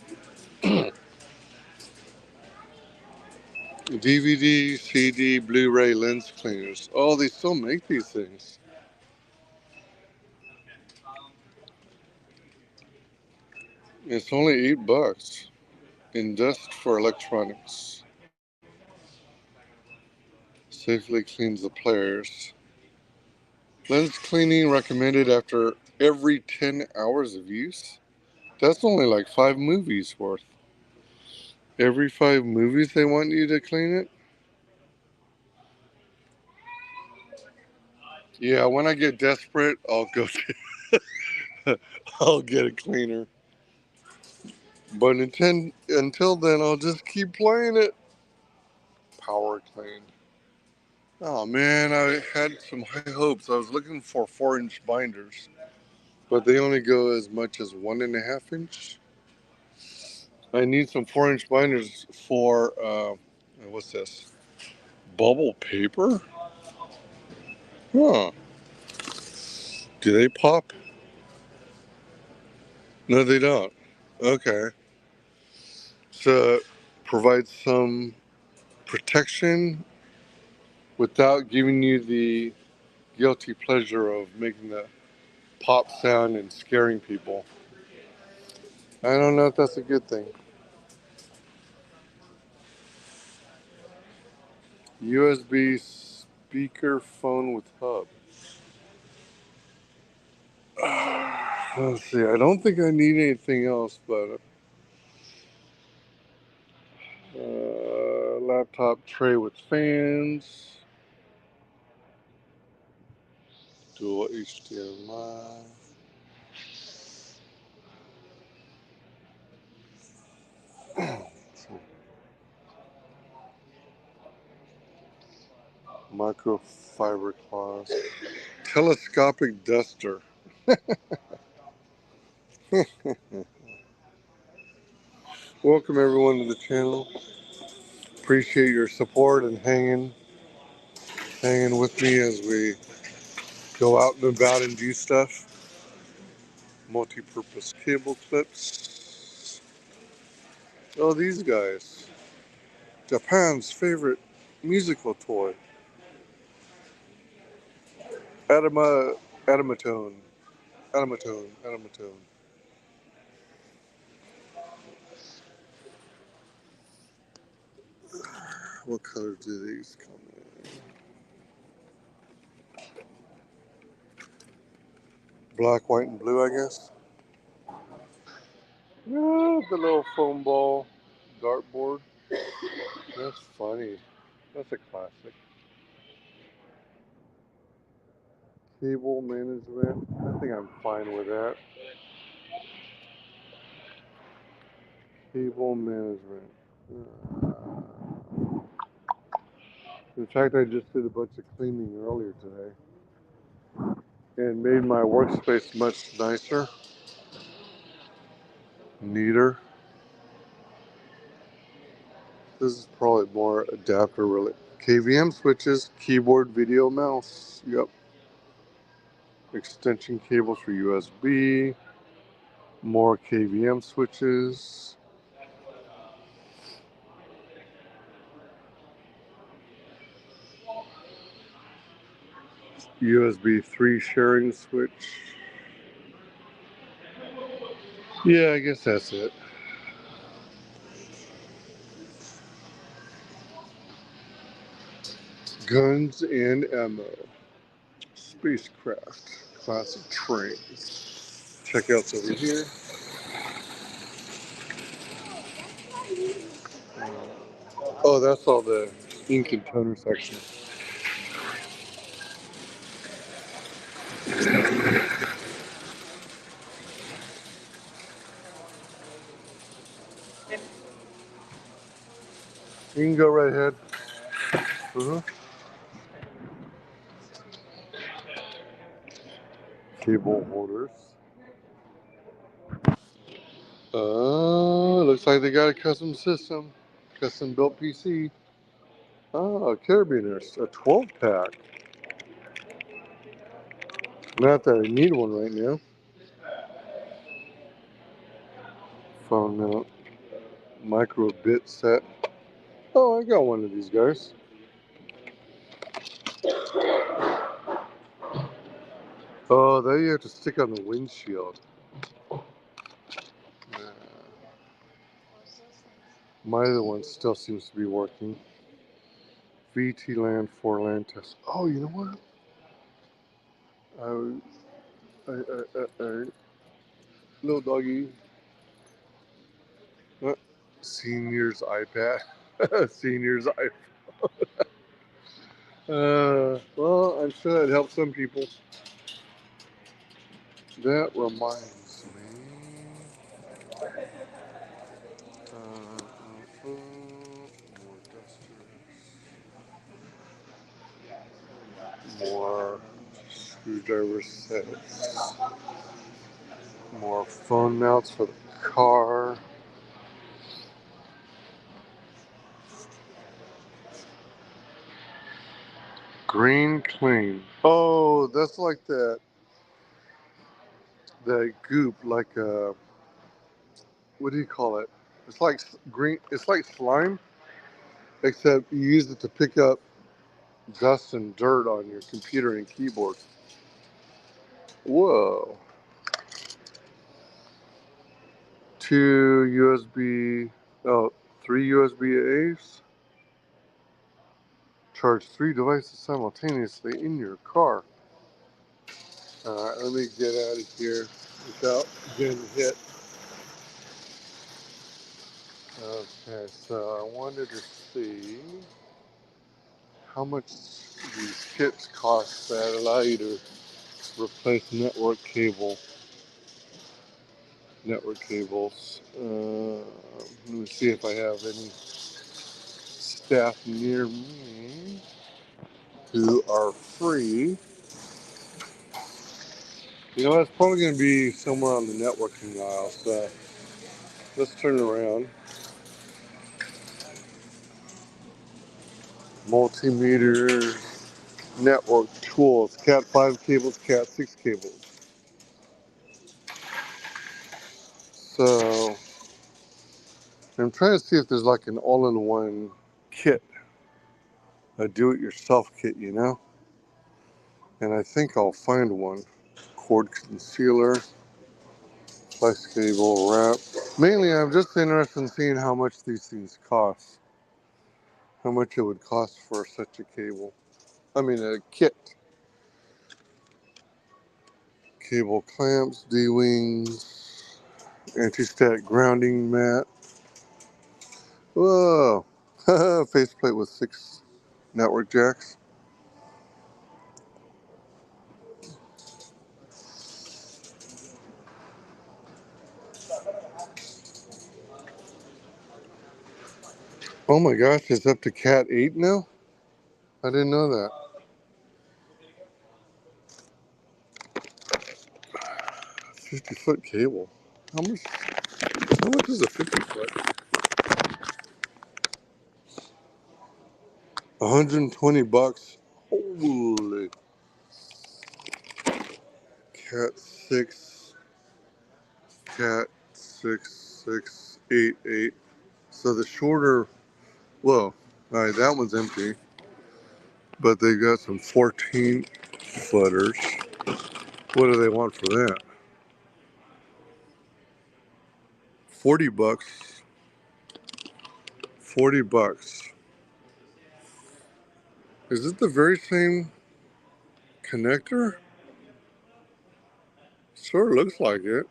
DVD, CD, Blu-ray lens cleaners. Oh, they still make these things. It's only $8. Indust for electronics. Safely cleans the players. Lens cleaning recommended after every 10 hours of use. That's only like 5 movies worth. Every 5 movies they want you to clean it? Yeah, when I get desperate, I'll go I'll get a cleaner. But until then, I'll just keep playing it. Power clean. Oh man, I had some high hopes. I was looking for 4-inch binders, but they only go as much as 1.5-inch. I need some 4-inch binders for what's this? Bubble paper? Huh? Do they pop? No, they don't. Okay. So provide some protection without giving you the guilty pleasure of making the pop sound and scaring people. I don't know if that's a good thing. USB speaker phone with hub. Let's see. I don't think I need anything else, but laptop tray with fans. Dual HDMI. Microfiber cloth. Telescopic duster. Welcome everyone to the channel. Appreciate your support and hanging with me as we go out and about and do stuff. Multi-purpose cable clips. Oh, these guys. Japan's favorite musical toy. Adamatone. Adamatone. What colors do these come in? Black, white, and blue, I guess. Yeah, the little foam ball dartboard. That's funny. That's a classic. Cable management. I think I'm fine with that. Cable management. In fact, I just did a bunch of cleaning earlier today and made my workspace much nicer, neater. This is probably more adapter related. KVM switches, keyboard, video, mouse. Yep. Extension cables for USB. More KVM switches. USB 3 sharing switch. Yeah, I guess that's it. Guns and ammo. Spacecraft. Classic trains. Checkouts over here. Oh, that's all the ink and toner section. You can go right ahead. Cable holders. Looks like they got a custom system. Custom built PC. Oh, carabiners. A 12 pack. Not that I need one right now. Phone mount. Micro bit set. Oh, I got one of these guys. Oh, there you have to stick on the windshield. My other one still seems to be working. VT LAN 4 LAN test. Oh, you know what? Little doggy. Senior's iPad. Senior's iPad. Well, I'm sure that helps some people. That reminds me. More dusters. More screwdriver sets. More phone mounts for the car. Green clean. Oh, that's like that goop, like what do you call it? It's like green. It's like slime, except you use it to pick up dust and dirt on your computer and keyboard. Whoa. 2 USB, oh, 3 USB-A's. Charge 3 devices simultaneously in your car. Alright, let me get out of here without getting hit. Okay, so I wanted to see how much these kits cost that allow you to replace network cables. Let me see if I have any staff near me who are free. You know, it's probably going to be somewhere on the networking aisle, so let's turn around. Multimeter, network tools, Cat 5 cables, Cat 6 cables. So I'm trying to see if there's like an all-in-one kit, a do-it-yourself kit, you know? And I think I'll find one. Cord concealer, flex cable, wrap. Mainly, I'm just interested in seeing how much these things cost. How much it would cost for such a cable. I mean, a kit. Cable clamps, D-wings, anti-static grounding mat. Whoa! Faceplate with 6 network jacks. Oh my gosh, it's up to Cat 8 now? I didn't know that. 50-foot cable. How much is a 50-foot? 120 bucks. Holy. Cat 6. Cat 6688. So the shorter, well, alright, that one's empty. But they got some 14 footers. What do they want for that? 40 bucks. 40 bucks. Is it the very same connector? Sure looks like it.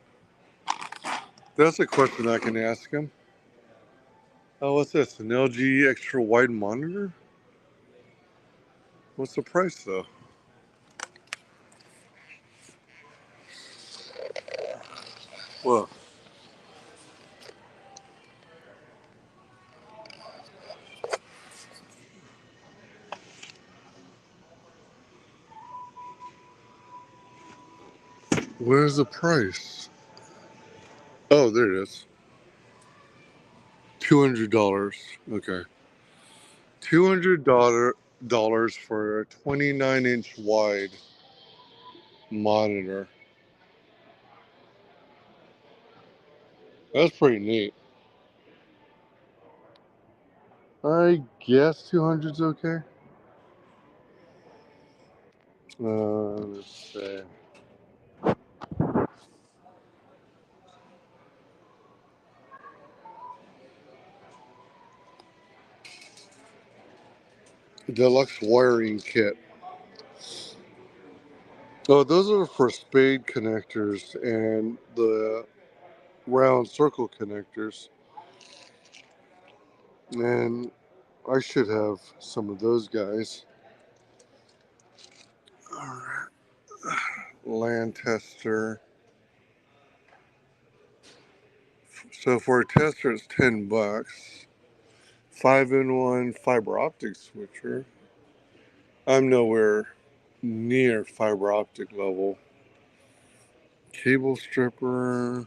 That's a question I can ask him. Oh, what's this? An LG extra wide monitor? What's the price though? Well, where's the price? Oh, there it is. $200. Okay. $200 for a 29-inch wide monitor. That's pretty neat. I guess 200's okay. Let's see. Deluxe wiring kit. Oh, those are for spade connectors and the round circle connectors. And I should have some of those guys. Alright. LAN tester. So for a tester, it's 10 bucks. 5-in-1 fiber optic switcher. I'm nowhere near fiber optic level. Cable stripper.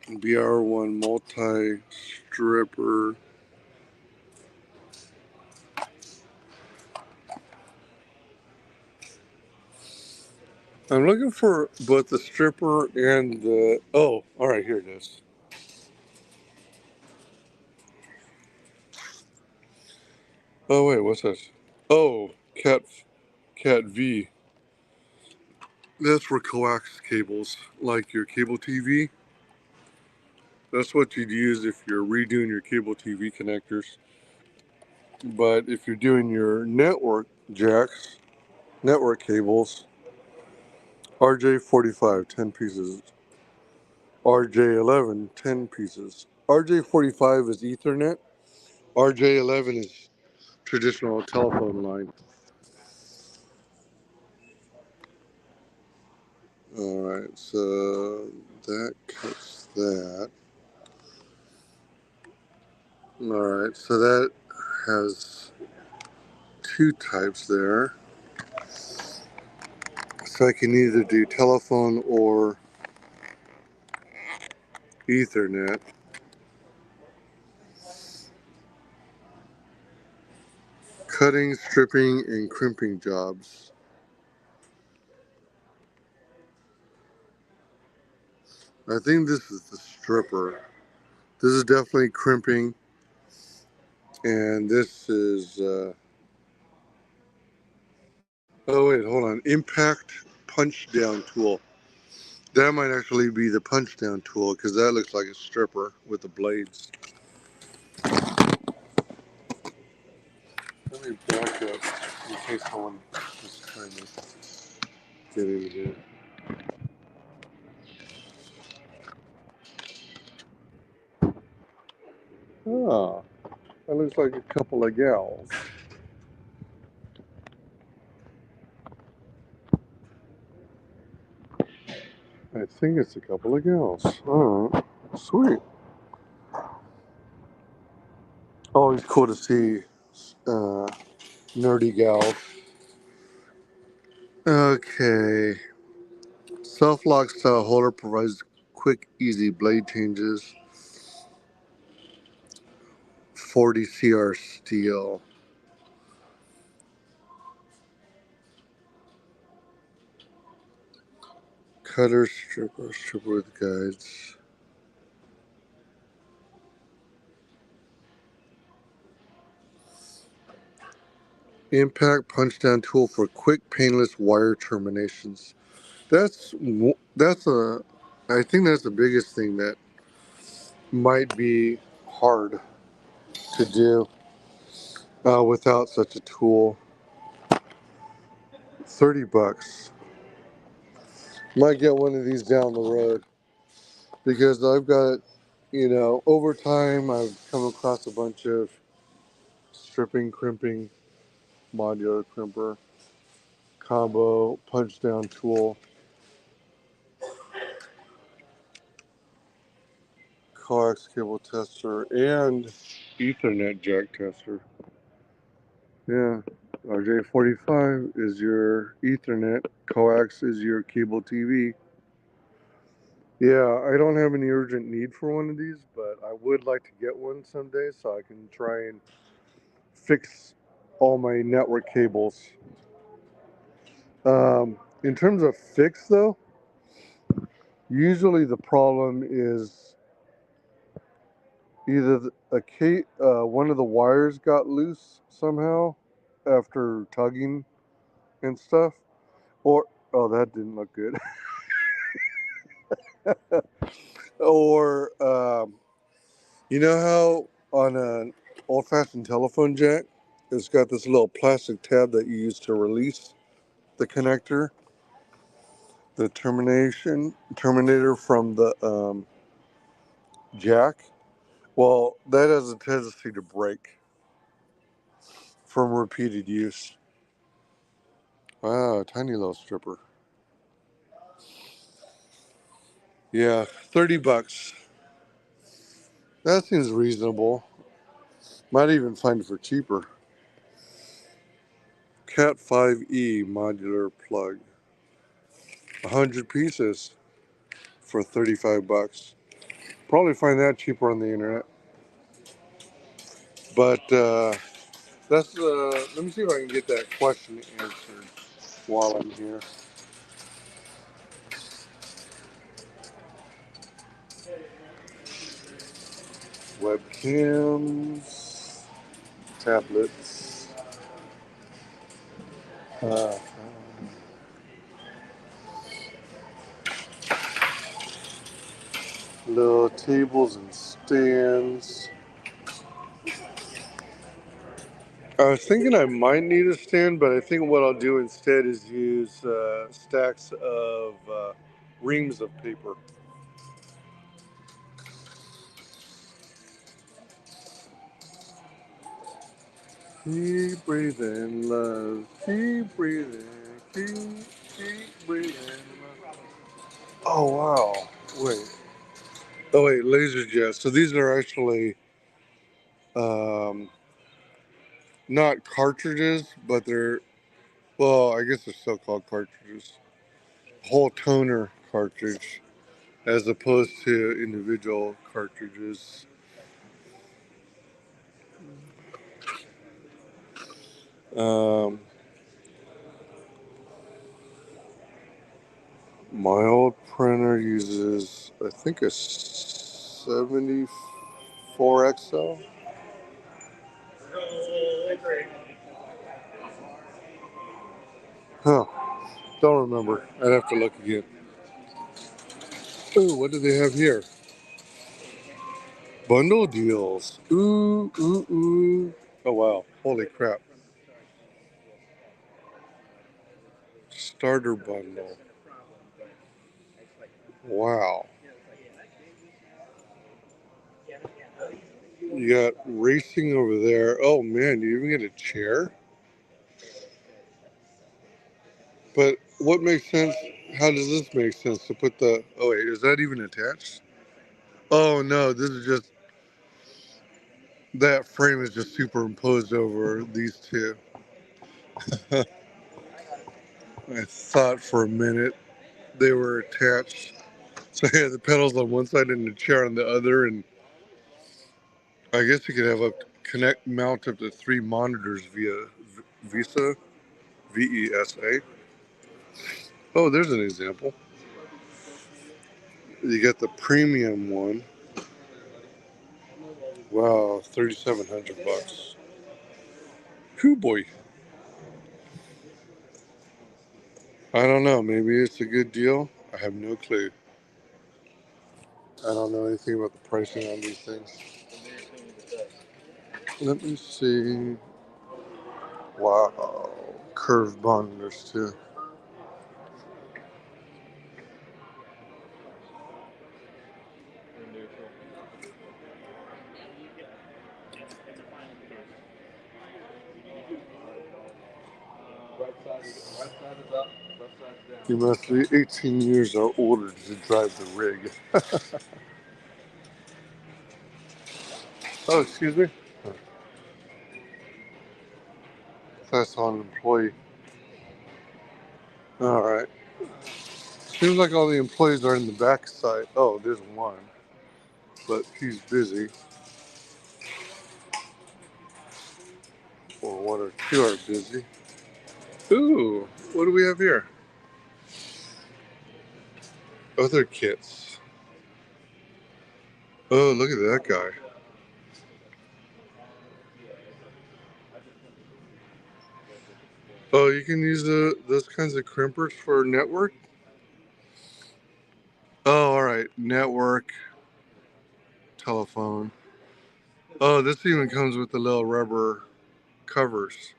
BR1 multi stripper. I'm looking for both the stripper and the. Oh, all right, here it is. Oh wait, what's this? Oh, Cat V. That's for coax cables, like your cable TV. That's what you'd use if you're redoing your cable TV connectors. But if you're doing your network jacks, network cables, RJ45, 10 pieces. RJ11, 10 pieces. RJ45 is Ethernet. RJ11 is traditional telephone line. Alright, so that cuts that. Alright, so that has two types there. So I can either do telephone or Ethernet. Cutting, stripping, and crimping jobs. I think this is the stripper. This is definitely crimping. And this is, oh wait, hold on. Impact punch down tool. That might actually be the punch down tool because that looks like a stripper with the blades. Let me back up in case someone is trying to get in here. Ah, that looks like a couple of gals. I think it's a couple of gals. Alright, sweet. Always cool to see nerdy gals. Okay. Self-lock style holder provides quick, easy blade changes. 40 CR steel. Cutter, stripper, stripper with guides. Impact punch down tool for quick, painless wire terminations. That's a. I think that's the biggest thing that might be hard to do without such a tool. $30. Might get one of these down the road because I've got, over time I've come across a bunch of stripping, crimping, modular crimper, combo, punch down tool, coax cable tester, and Ethernet jack tester. Yeah, RJ45 is your Ethernet, coax is your cable TV. Yeah, I don't have any urgent need for one of these, but I would like to get one someday so I can try and fix all my network cables. In terms of fix, though, usually the problem is either one of the wires got loose somehow after tugging and stuff, or oh, that didn't look good, or you know how on an old-fashioned telephone jack, it's got this little plastic tab that you use to release the connector, the terminator from the jack. Well, that has a tendency to break from repeated use. Wow, tiny little stripper. Yeah, $30. That seems reasonable. Might even find it for cheaper. Cat 5e modular plug. 100 pieces for $35. Probably find that cheaper on the internet. But that's let me see if I can get that question answered while I'm here. Webcams, tablets. Uh, little tables and stands. I was thinking I might need a stand, but I think what I'll do instead is use stacks of reams of paper. Keep breathing, love. Keep breathing. Keep breathing. Love. Oh, wow. Wait. Oh, wait. Laser jets. So these are actually um, not cartridges, but they're, well, I guess they're so called cartridges. Whole toner cartridge as opposed to individual cartridges. Um, my old printer uses, I think, a 74XL. Huh. Don't remember. I'd have to look again. Ooh, what do they have here? Bundle deals. Ooh, ooh, ooh. Oh, wow. Holy crap. Starter bundle. Wow. You got racing over there. Oh, man. You even get a chair? But what makes sense? How does this make sense to put the? Oh wait, is that even attached? Oh no, this is just that frame is just superimposed over these two. I thought for a minute they were attached. So I had the pedals on one side and the chair on the other, and I guess you could have a connect mount up to 3 monitors via VESA, VESA. Oh, there's an example. You got the premium one. Wow, $3,700. Whew, boy. I don't know. Maybe it's a good deal. I have no clue. I don't know anything about the pricing on these things. Let me see. Wow. Curved monitors, too. You must be 18 years or older to drive the rig. Oh, excuse me? That's on an employee. All right. Seems like all the employees are in the back side. Oh, there's one, but he's busy. Or one or two are busy. Ooh, what do we have here? Other kits. Oh, look at that guy. Oh, you can use those kinds of crimpers for network? Oh, all right. Network, telephone. Oh, this even comes with the little rubber covers.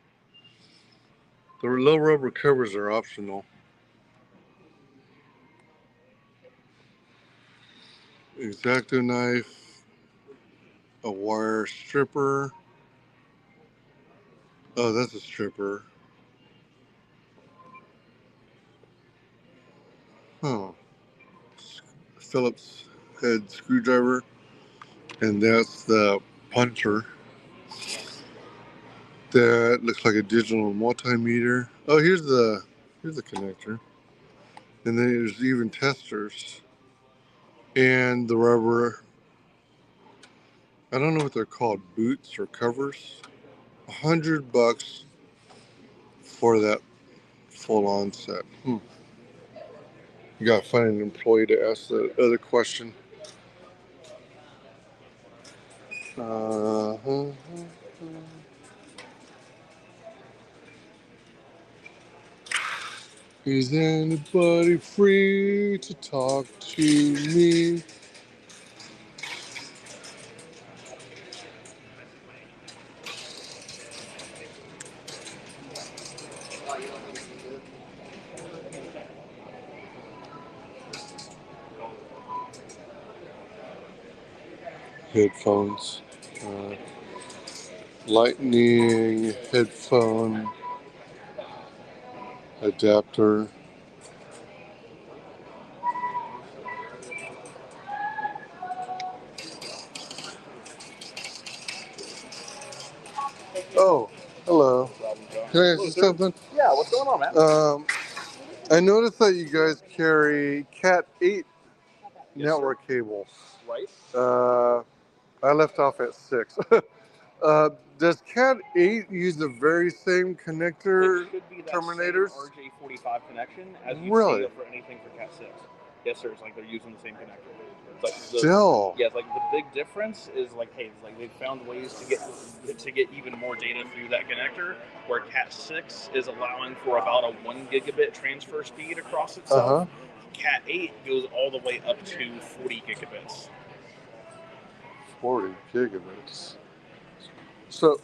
The little rubber covers are optional. X-Acto knife, a wire stripper. Oh, that's a stripper. Huh. Phillips head screwdriver. And that's the puncher. That looks like a digital multimeter. Oh, here's the connector. And then there's even testers. And the rubber, I don't know what they're called, boots or covers. $100 for that full-on set. You gotta find an employee to ask the other question. Uh-huh. Is anybody free to talk to me? Headphones. Lightning headphone adapter. Oh, hello. Can I ask you something? Yeah, what's going on, man? I noticed that you guys carry Cat 8 network cables. Right. I left off at 6. Does Cat 8 use the very same connector It should be that terminators? same RJ45 connection as you Really? see for anything for Cat 6. Yes, sir. It's like they're using the same connector. It's like Still. yeah, it's like the big difference is like, hey, it's like they've found ways to get even more data through that connector. Where Cat 6 is allowing for about a 1 gigabit transfer speed across itself. Cat 8 goes all the way up to 40 gigabits. 40 gigabits. So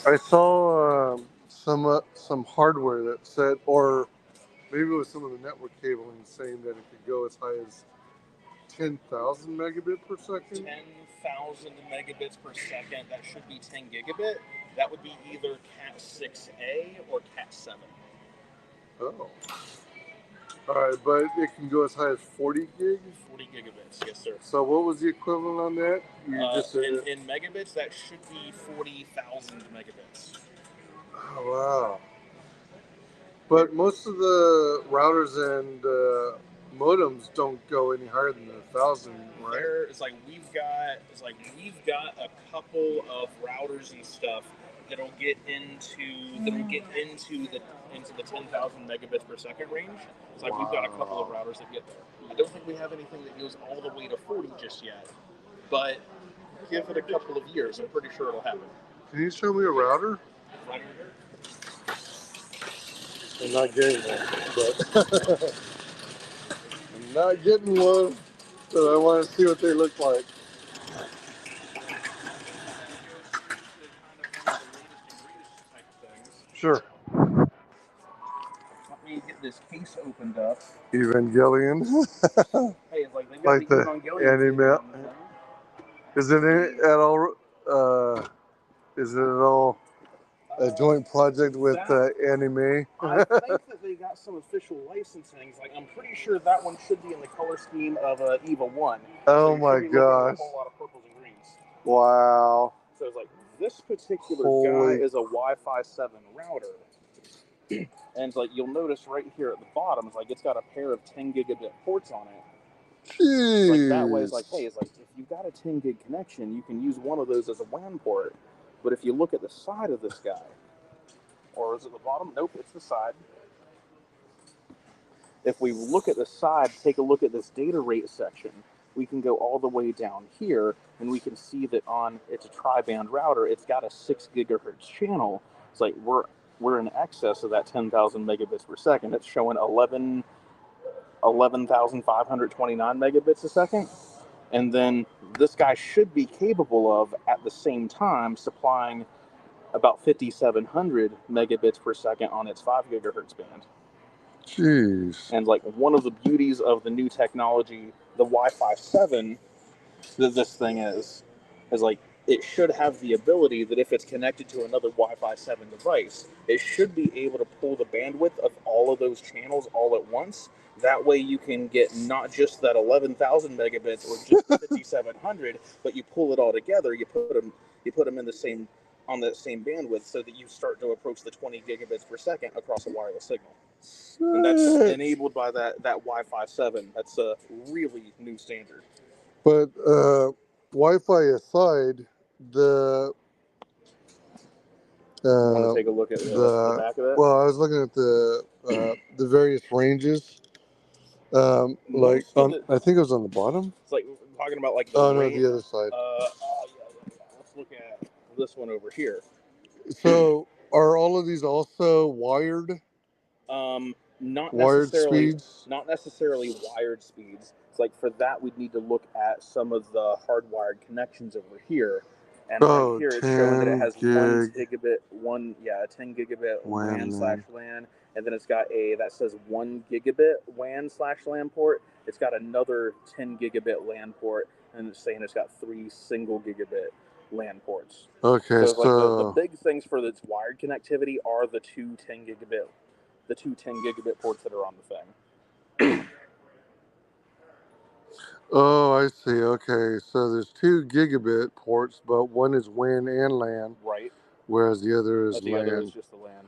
I saw some hardware that said, or maybe it was some of the network cabling saying that it could go as high as 10,000 megabit per second. 10,000 megabits per second. That should be 10 gigabit. That would be either Cat 6A or Cat 7. Oh. All right, but it can go as high as 40 gig? 40 gigabits, yes, sir. So what was the equivalent on that? You just said in megabits, that should be 40,000 megabits. Oh, wow. But most of the routers and modems don't go any higher than 1,000, right? It's like we've got a couple of routers and stuff that'll get into the 10,000 megabits per second range. It's like we've got a couple of routers that get there. I don't think we have anything that goes all the way to 40 just yet, but give it a couple of years. I'm pretty sure it'll happen. Can you show me a router? Right over here. I'm not getting one, but I'm not getting one, but I want to see what they look like. Sure. Let me get this case opened up. Evangelion. Hey, it's like they've got Like the anime. Is it at all? Is it at all a joint project with anime? I think that they got some official licensing. Like, I'm pretty sure that one should be in the color scheme of EVA 1. Oh so my gosh. A whole lot of purples and greens. Wow. So it's like, this particular guy is a Wi-Fi 7 router. And like you'll notice right here at the bottom, it's like it's got a pair of 10 gigabit ports on it. Jeez. Like that way, it's like, hey, it's like if you've got a 10 gig connection, you can use one of those as a WAN port. But if you look at the side of this guy, or is it the bottom? Nope, it's the side. If we look at the side, take a look at this data rate section, we can go all the way down here, and we can see that it's a tri-band router. It's got a 6 gigahertz channel. It's like we're in excess of that 10,000 megabits per second. It's showing 11,529 megabits a second. And then this guy should be capable of, at the same time, supplying about 5,700 megabits per second on its 5 gigahertz band. Jeez. And like one of the beauties of the new technology, the Wi-Fi 7, that this thing is like it should have the ability that if it's connected to another Wi-Fi 7 device, it should be able to pull the bandwidth of all of those channels all at once. That way you can get not just that 11,000 megabits or just 5,700, but you pull it all together. You put them in the same on that same bandwidth so that you start to approach the 20 gigabits per second across a wireless signal. And that's enabled by that Wi-Fi 7. That's a really new standard. But Wi-Fi aside, the want to take a look at the back of it? Well, I was looking at the various ranges. I think it was on the bottom. It's like talking about like the no, the other side. Let's look at this one over here. So Are all of these also wired? Not Wired necessarily, speeds? not necessarily wired speeds. It's like for that we'd need to look at some of the hardwired connections over here. And right Oh, here it's showing that it 10 has 1 gig gigabit, a 10 gigabit WAN LAN. WAN/LAN, and then it's got that says 1 gigabit WAN/LAN port. It's got another 10 gigabit LAN port, and it's saying it's got 3 single gigabit LAN ports. Okay, So it's like the so big things for its wired connectivity are the two 10 gigabit ports that are on the thing. oh, I see. Okay, so there's 2 gigabit ports, but one is WAN and LAN, Right. whereas the other is The other is LAN. just the LAN.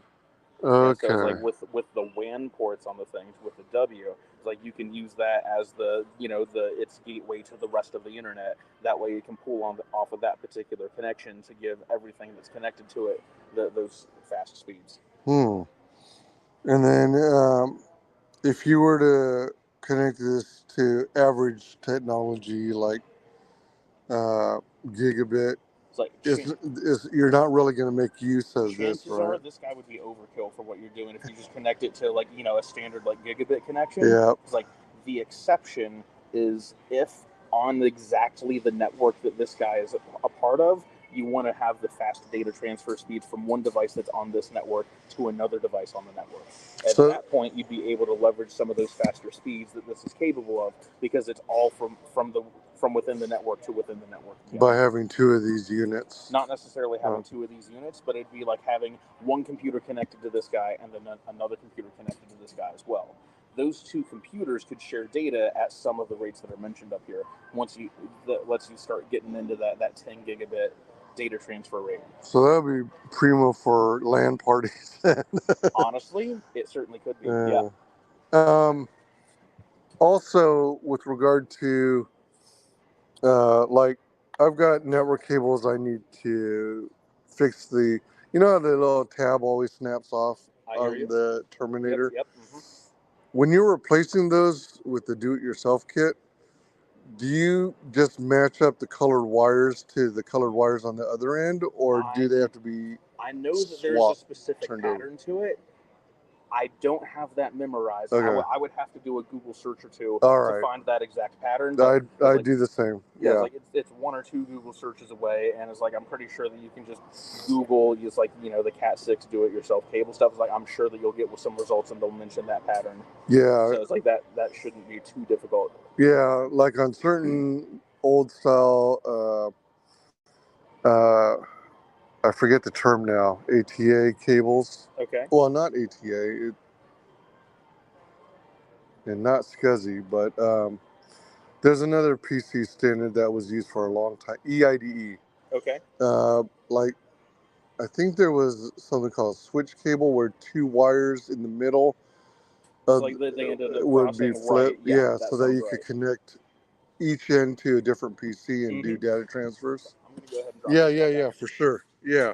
Okay. Yeah, so it's like with the WAN ports on the things with the W, it's like you can use that as its gateway to the rest of the internet. That way you can pull off of that particular connection to give everything that's connected to it those fast speeds. And then if you were to connect this to average technology like gigabit, It's like you're not really going to make use of this, chances right? are this guy would be overkill for what you're doing if you just connect it to a standard gigabit connection. Yeah. It's like the exception is if on exactly the network that this guy is a part of, you want to have the fast data transfer speeds from one device that's on this network to another device on the network. At that point, you'd be able to leverage some of those faster speeds that this is capable of because it's all from within the network to within the network. By having 2 of these units. Not necessarily having 2 of these units, but it'd be like having one computer connected to this guy and then another computer connected to this guy as well. Those 2 computers could share data at some of the rates that are mentioned up here. That lets you start getting into that 10 gigabit data transfer rate. So that would be primo for LAN parties. Honestly, it certainly could be. Yeah. Also, with regard to I've got network cables I need to fix how the little tab always snaps off on the Terminator? Yep. When you're replacing those with the do-it-yourself kit, do you just match up the colored wires to the colored wires on the other end, or do they have to be I know that there's a specific pattern to it. I don't have that memorized. Okay. I would have to do a Google search or two to find that exact pattern. I do the same. Yeah. It's 1 or 2 Google searches away, and it's like I'm pretty sure that you can just Google the Cat 6 do-it-yourself cable stuff. It's like I'm sure that you'll get with some results, and they'll mention that pattern. Yeah. So it's like that shouldn't be too difficult. Yeah, like on certain old style, I forget the term now, ATA cables. Okay. Well, not ATA, and not SCSI, but there's another PC standard that was used for a long time, EIDE. Okay. I think there was something called switch cable where 2 wires in the middle would be flipped. Right. Yeah, so that you could connect each end to a different PC and do data transfers. I'm gonna go ahead and Yeah, for sure. Yeah,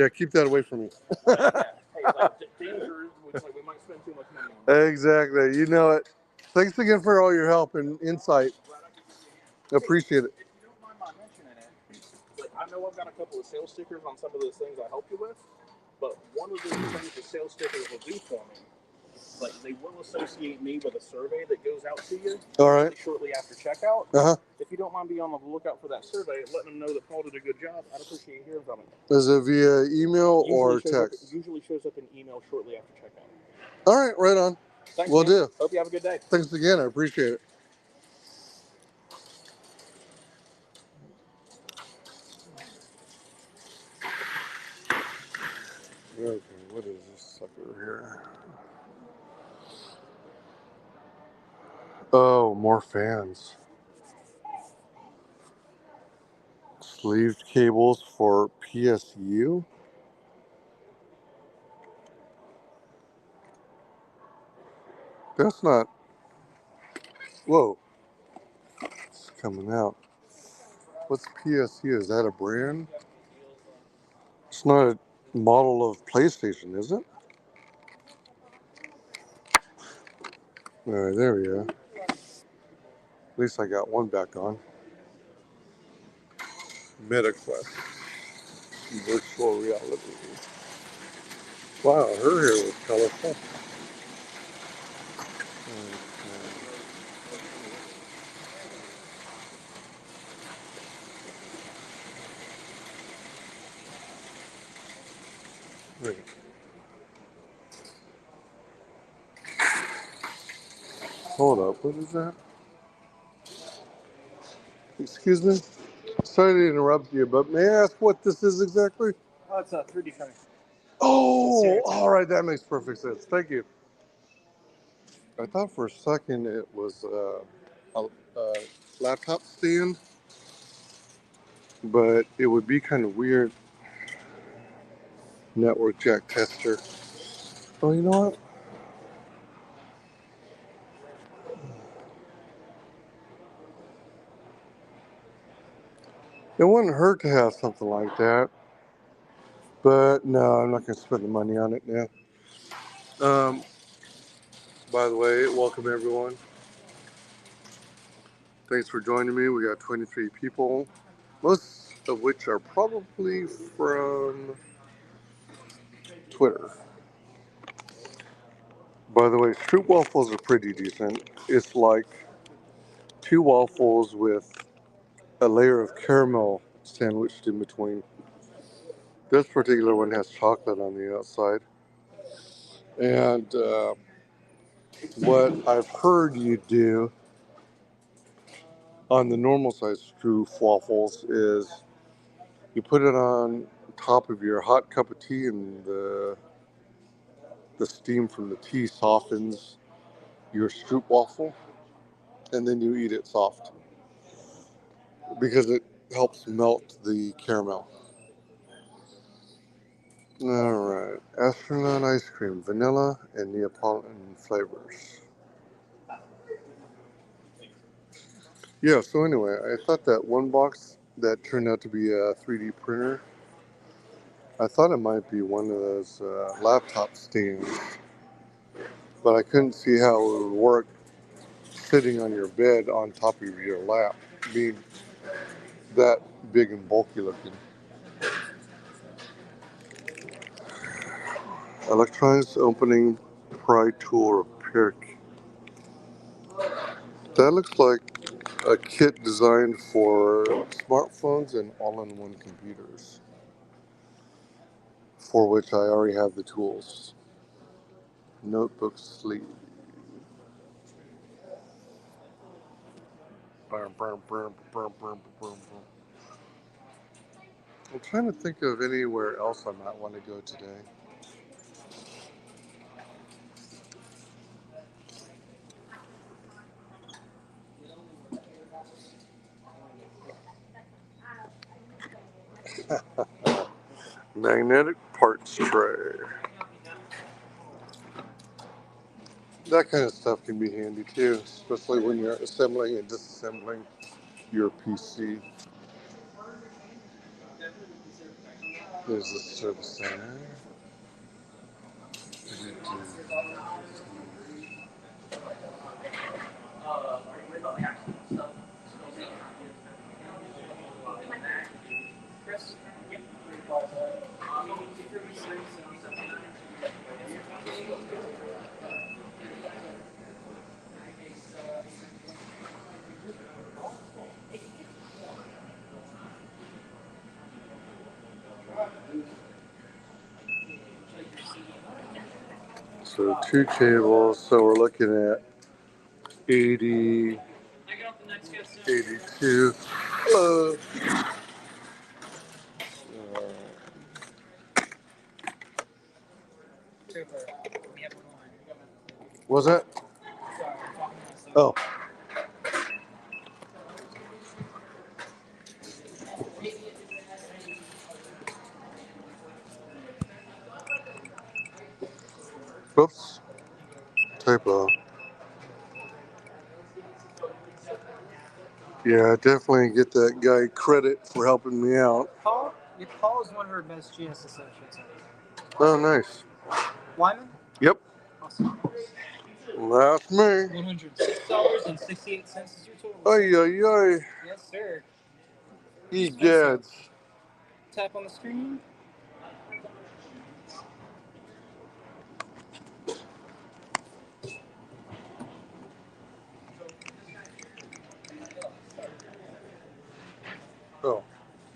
keep that away from me. Danger, we might spend too much money on it. Exactly, you know it. Thanks again for all your help and insight. Appreciate it. If you don't mind my mentioning it, I know I've got a couple of sales stickers on some of those things I help you with, but one of those things the sales stickers will do for me, they will associate me with a survey that goes out to you. All right. Shortly after checkout. If you don't mind being on the lookout for that survey, letting them know that Paul did a good job, I'd appreciate hearing from him. Is it via email or text? Usually shows up in email shortly after checkout. All right, right on. Thanks, will do. Hope you have a good day. Thanks again. I appreciate it. Okay, what is this sucker here? Oh, more fans. Sleeved cables for PSU? That's not... Whoa. It's coming out. What's PSU? Is that a brand? It's not a model of PlayStation, is it? Alright, there we go. At least I got one back on. MetaQuest. Virtual reality. Wow, her hair was colorful. Wait. Hold up, what is that? Excuse me? Sorry to interrupt you, but may I ask what this is exactly? Oh, it's a 3D printer. Oh, all right, that makes perfect sense. Thank you. I thought for a second it was a laptop stand, but it would be kind of weird. Network jack tester. Oh, you know what? It wouldn't hurt to have something like that, but no, I'm not going to spend the money on it now. By the way, welcome everyone. Thanks for joining me. We got 23 people, most of which are probably from Twitter. By the way, Stroop waffles are pretty decent. It's like 2 waffles with a layer of caramel sandwiched in between. This particular one has chocolate on the outside. And what I've heard you do on the normal size Stroop waffles is you put it on top of your hot cup of tea, and the steam from the tea softens your Stroop waffle, and then you eat it soft because it helps melt the caramel. All right, astronaut ice cream, vanilla and Neapolitan flavors. Yeah. So anyway, I thought that one box that turned out to be a 3D printer. I thought it might be one of those laptop stands, but I couldn't see how it would work sitting on your bed on top of your lap, being that big and bulky looking. Electronics opening pry tool repair kit. That looks like a kit designed for smartphones and all-in-one computers, for which I already have the tools. Notebook sleeve. I'm trying to think of anywhere else I might want to go today. Magnetic parts tray. That kind of stuff can be handy too, especially when you're assembling and disassembling your PC. There's the service center. So 2 cables. So we're looking at 80, 82. Hello. Was that? Oh. Oops. Typo. Yeah, definitely get that guy credit for helping me out. Paul is one of our best GS associates. Oh, nice. Wyman? Yep. Awesome. That's me. $106.68 is your total. Ay, ay, ay. Yes, sir. Egads. Tap on the screen.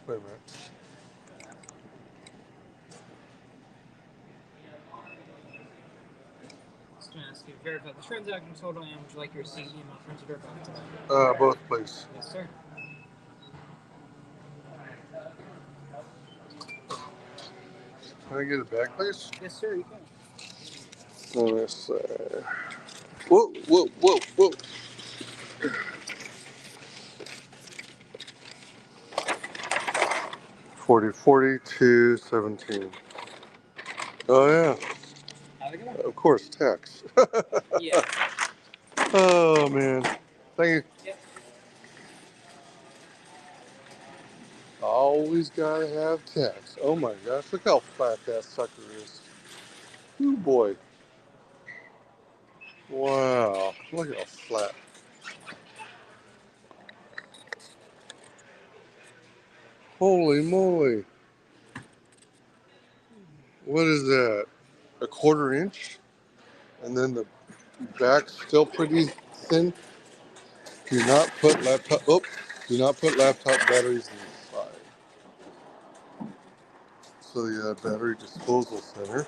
Wait a minute. Just going to ask you to verify the transaction total, and would you like your receipt email printed or both today? Both, please. Yes, sir. Can I get it back, please? Yes, sir, you can. Let me see. Whoa, whoa, whoa, whoa. 40, 42, 17. Oh, yeah. How's it going? Of course, tax. Yeah. Oh, man. Thank you. Yep. Always gotta have tax. Oh my gosh, look how flat that sucker is. Oh boy. Wow. Look how flat. Holy moly. What is that? A 1/4 inch? And then the back's still pretty thin. Do not put laptop batteries inside. So the battery disposal center.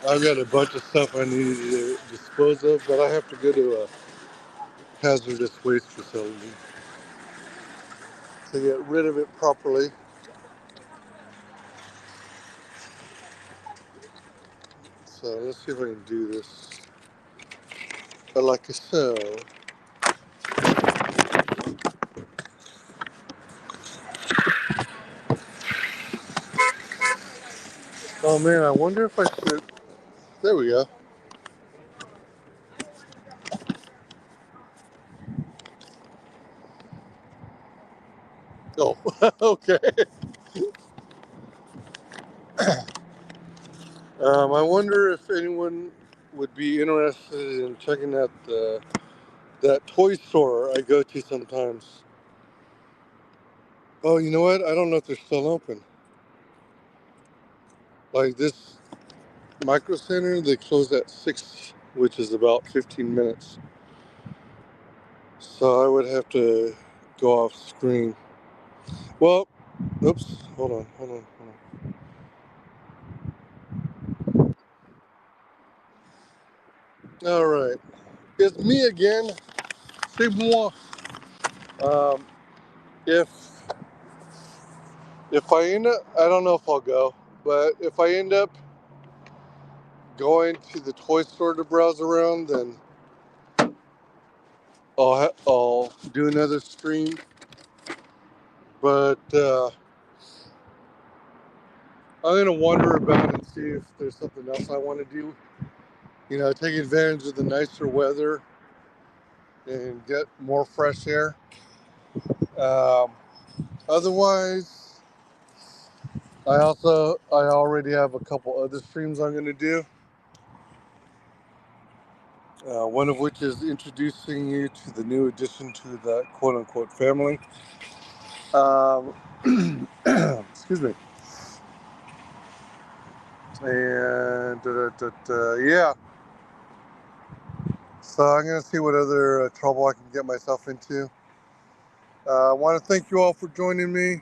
I've got a bunch of stuff I needed to dispose of, but I have to go to a hazardous waste facility to get rid of it properly. So let's see if I can do this like so. Oh man, I wonder if I should. There we go. Oh, okay. I wonder if anyone would be interested in checking out that toy store I go to sometimes. Oh, you know what? I don't know if they're still open. Like this Micro Center, they close at 6, which is about 15 minutes. So I would have to go off screen. Well, oops, hold on. All right, it's me again. C'est moi. Um, if I end up, I don't know if I'll go, but if I end up going to the toy store to browse around, then I'll do another stream. But I'm gonna wander about and see if there's something else I want to do. You know, take advantage of the nicer weather and get more fresh air. Um, Otherwise, I already have a couple other streams I'm gonna do. One of which is introducing you to the new addition to the quote-unquote family. Excuse me. And yeah, so I'm gonna see what other trouble I can get myself into. I want to thank you all for joining me.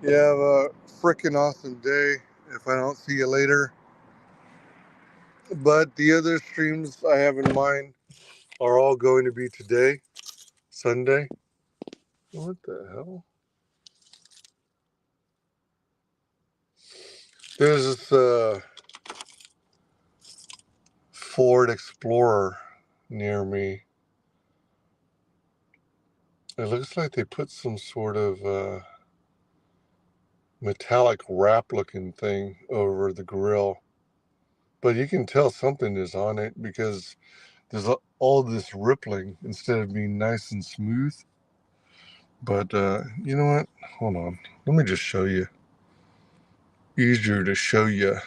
You have a freaking awesome day. If I don't see you later, but the other streams I have in mind are all going to be today, Sunday. What the hell? There's this Ford Explorer near me. It looks like they put some sort of metallic wrap looking thing over the grill. But you can tell something is on it because there's all this rippling instead of being nice and smooth. But you know what? Hold on. Let me just show you. Easier to show you.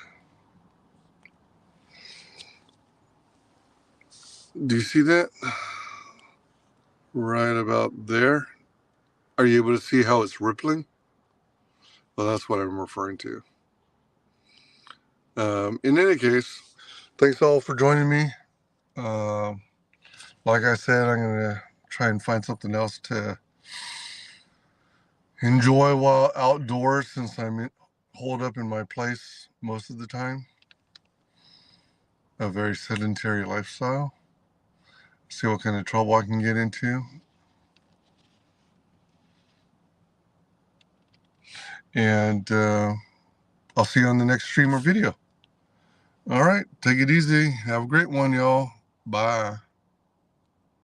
Do you see that? Right about there. Are you able to see how it's rippling? Well, that's what I'm referring to. In any case, thanks all for joining me. Like I said, I'm going to try and find something else to enjoy while outdoors, since I'm holed up in my place most of the time. A very sedentary lifestyle. See what kind of trouble I can get into. And I'll see you on the next stream or video. All right, take it easy. Have a great one, y'all. Bye.